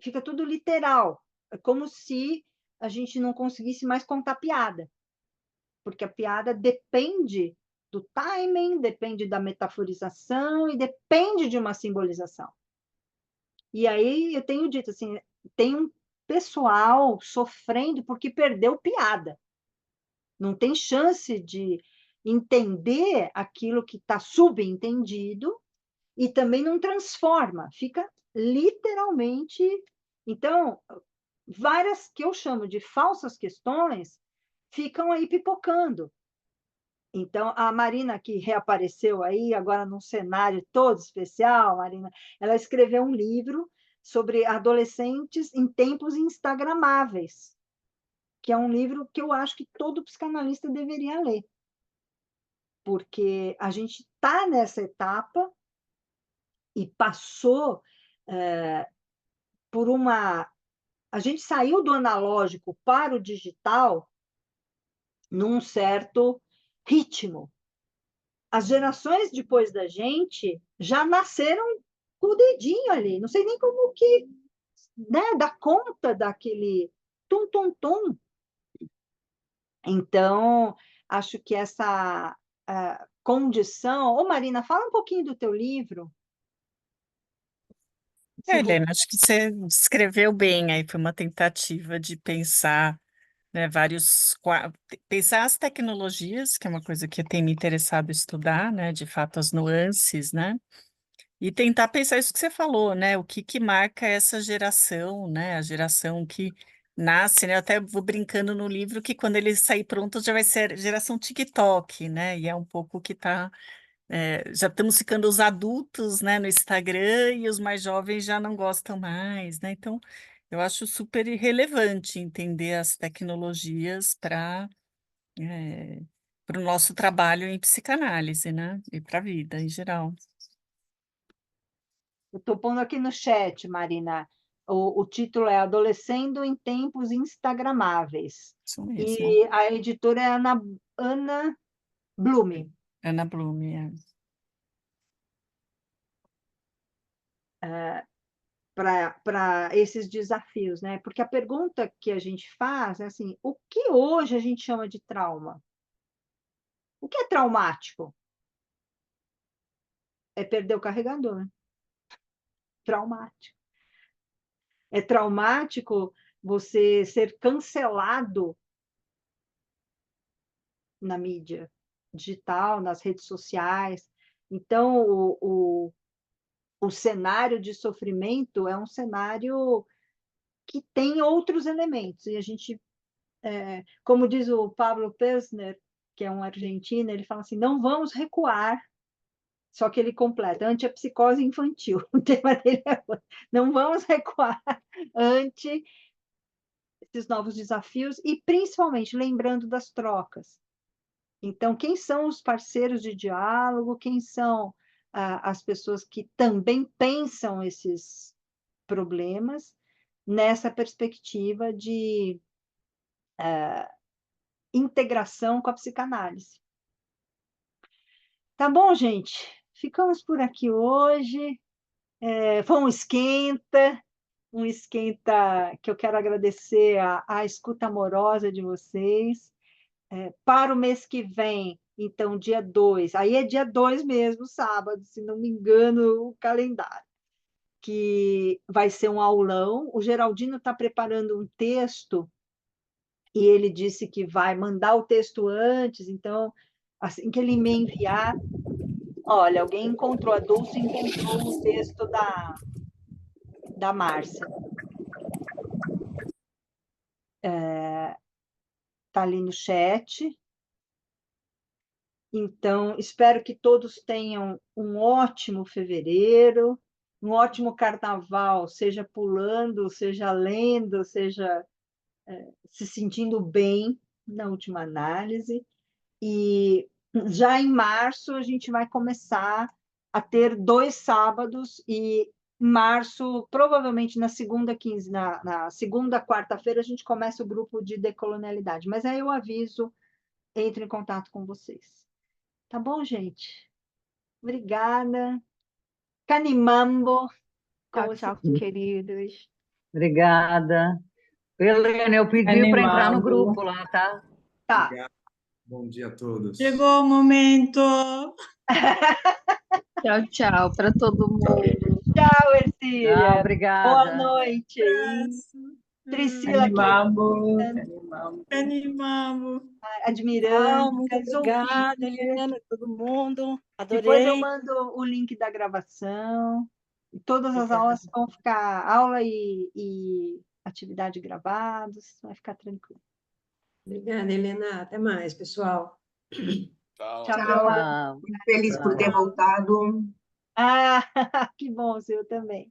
Fica tudo literal. É como se a gente não conseguisse mais contar piada, porque a piada depende do timing, depende da metaforização e depende de uma simbolização. E aí eu tenho dito assim, tem um pessoal sofrendo porque perdeu piada. Não tem chance de entender aquilo que está subentendido e também não transforma, fica literalmente. Então, várias que eu chamo de falsas questões ficam aí pipocando. Então, a Marina, que reapareceu aí, agora num cenário todo especial, Marina, ela escreveu um livro sobre adolescentes em tempos instagramáveis, que é um livro que eu acho que todo psicanalista deveria ler, porque a gente está nessa etapa e passou por uma... A gente saiu do analógico para o digital num certo ritmo. As gerações depois da gente já nasceram com o dedinho ali. Não sei nem como que, né, dá conta daquele tum-tum-tum. Então, acho que essa condição... Ô, Marina, fala um pouquinho do teu livro. Helena, acho que você descreveu bem aí, foi uma tentativa de pensar, né, pensar as tecnologias, que é uma coisa que tem me interessado estudar, né, de fato as nuances, né, e tentar pensar isso que você falou, né, o que que marca essa geração, né, a geração que nasce, né, eu até vou brincando no livro que quando ele sair pronto já vai ser a geração TikTok, né, e é um pouco o que está... já estamos ficando os adultos, né, no Instagram e os mais jovens já não gostam mais, né? Então, eu acho super relevante entender as tecnologias para o nosso trabalho em psicanálise, né? E para a vida em geral. Eu estou pondo aqui no chat, Marina. O título é Adolescendo em Tempos Instagramáveis. Isso mesmo. E a editora é Ana Blume. Ana Blume, Para esses desafios, né? Porque a pergunta que a gente faz é assim: o que hoje a gente chama de trauma? O que é traumático? É perder o carregador. Traumático. É traumático você ser cancelado na mídia digital, nas redes sociais. Então, o cenário de sofrimento é um cenário que tem outros elementos. E a gente, como diz o Pablo Pelsner, que é um argentino, ele fala assim, não vamos recuar, só que ele completa, ante a psicose infantil. O tema dele é não vamos recuar ante esses novos desafios e, principalmente, lembrando das trocas. Então, quem são os parceiros de diálogo? Quem são as pessoas que também pensam esses problemas nessa perspectiva de integração com a psicanálise? Tá bom, gente? Ficamos por aqui hoje. Foi um esquenta que eu quero agradecer a escuta amorosa de vocês. Para o mês que vem, então, dia 2, aí é dia 2 mesmo, sábado, se não me engano, o calendário, que vai ser um aulão. O Geraldino está preparando um texto e ele disse que vai mandar o texto antes, então, assim que ele me enviar, olha, alguém encontrou, a Dulce encontrou o texto da Márcia. Está ali no chat. Então, espero que todos tenham um ótimo fevereiro, um ótimo carnaval, seja pulando, seja lendo, seja se sentindo bem na última análise. E já em março a gente vai começar a ter 2 sábados, e em março, provavelmente na segunda quarta-feira, a gente começa o grupo de decolonialidade. Mas aí eu aviso, entro em contato com vocês. Tá bom, gente? Obrigada. Canimambo. Tchau, tchau, queridos. Obrigada. Helena, eu pedi para entrar no Animado. grupo lá, tá? Tá. Obrigado. Bom dia a todos. Chegou o momento. Tchau, tchau para todo mundo. Tchau, Ercília. Tchau, Boa obrigada. noite aí. Priscila, Animamos. admirando. Muito obrigada, Helena, todo mundo. Depois eu Adorei. mando o link da gravação. Todas as aulas vão ficar, aula e atividade gravados, vai ficar tranquilo. Obrigada, Helena. Até mais, pessoal. Tchau, Tchau. tchau. Muito feliz por ter voltado. Ah, que bom, eu também.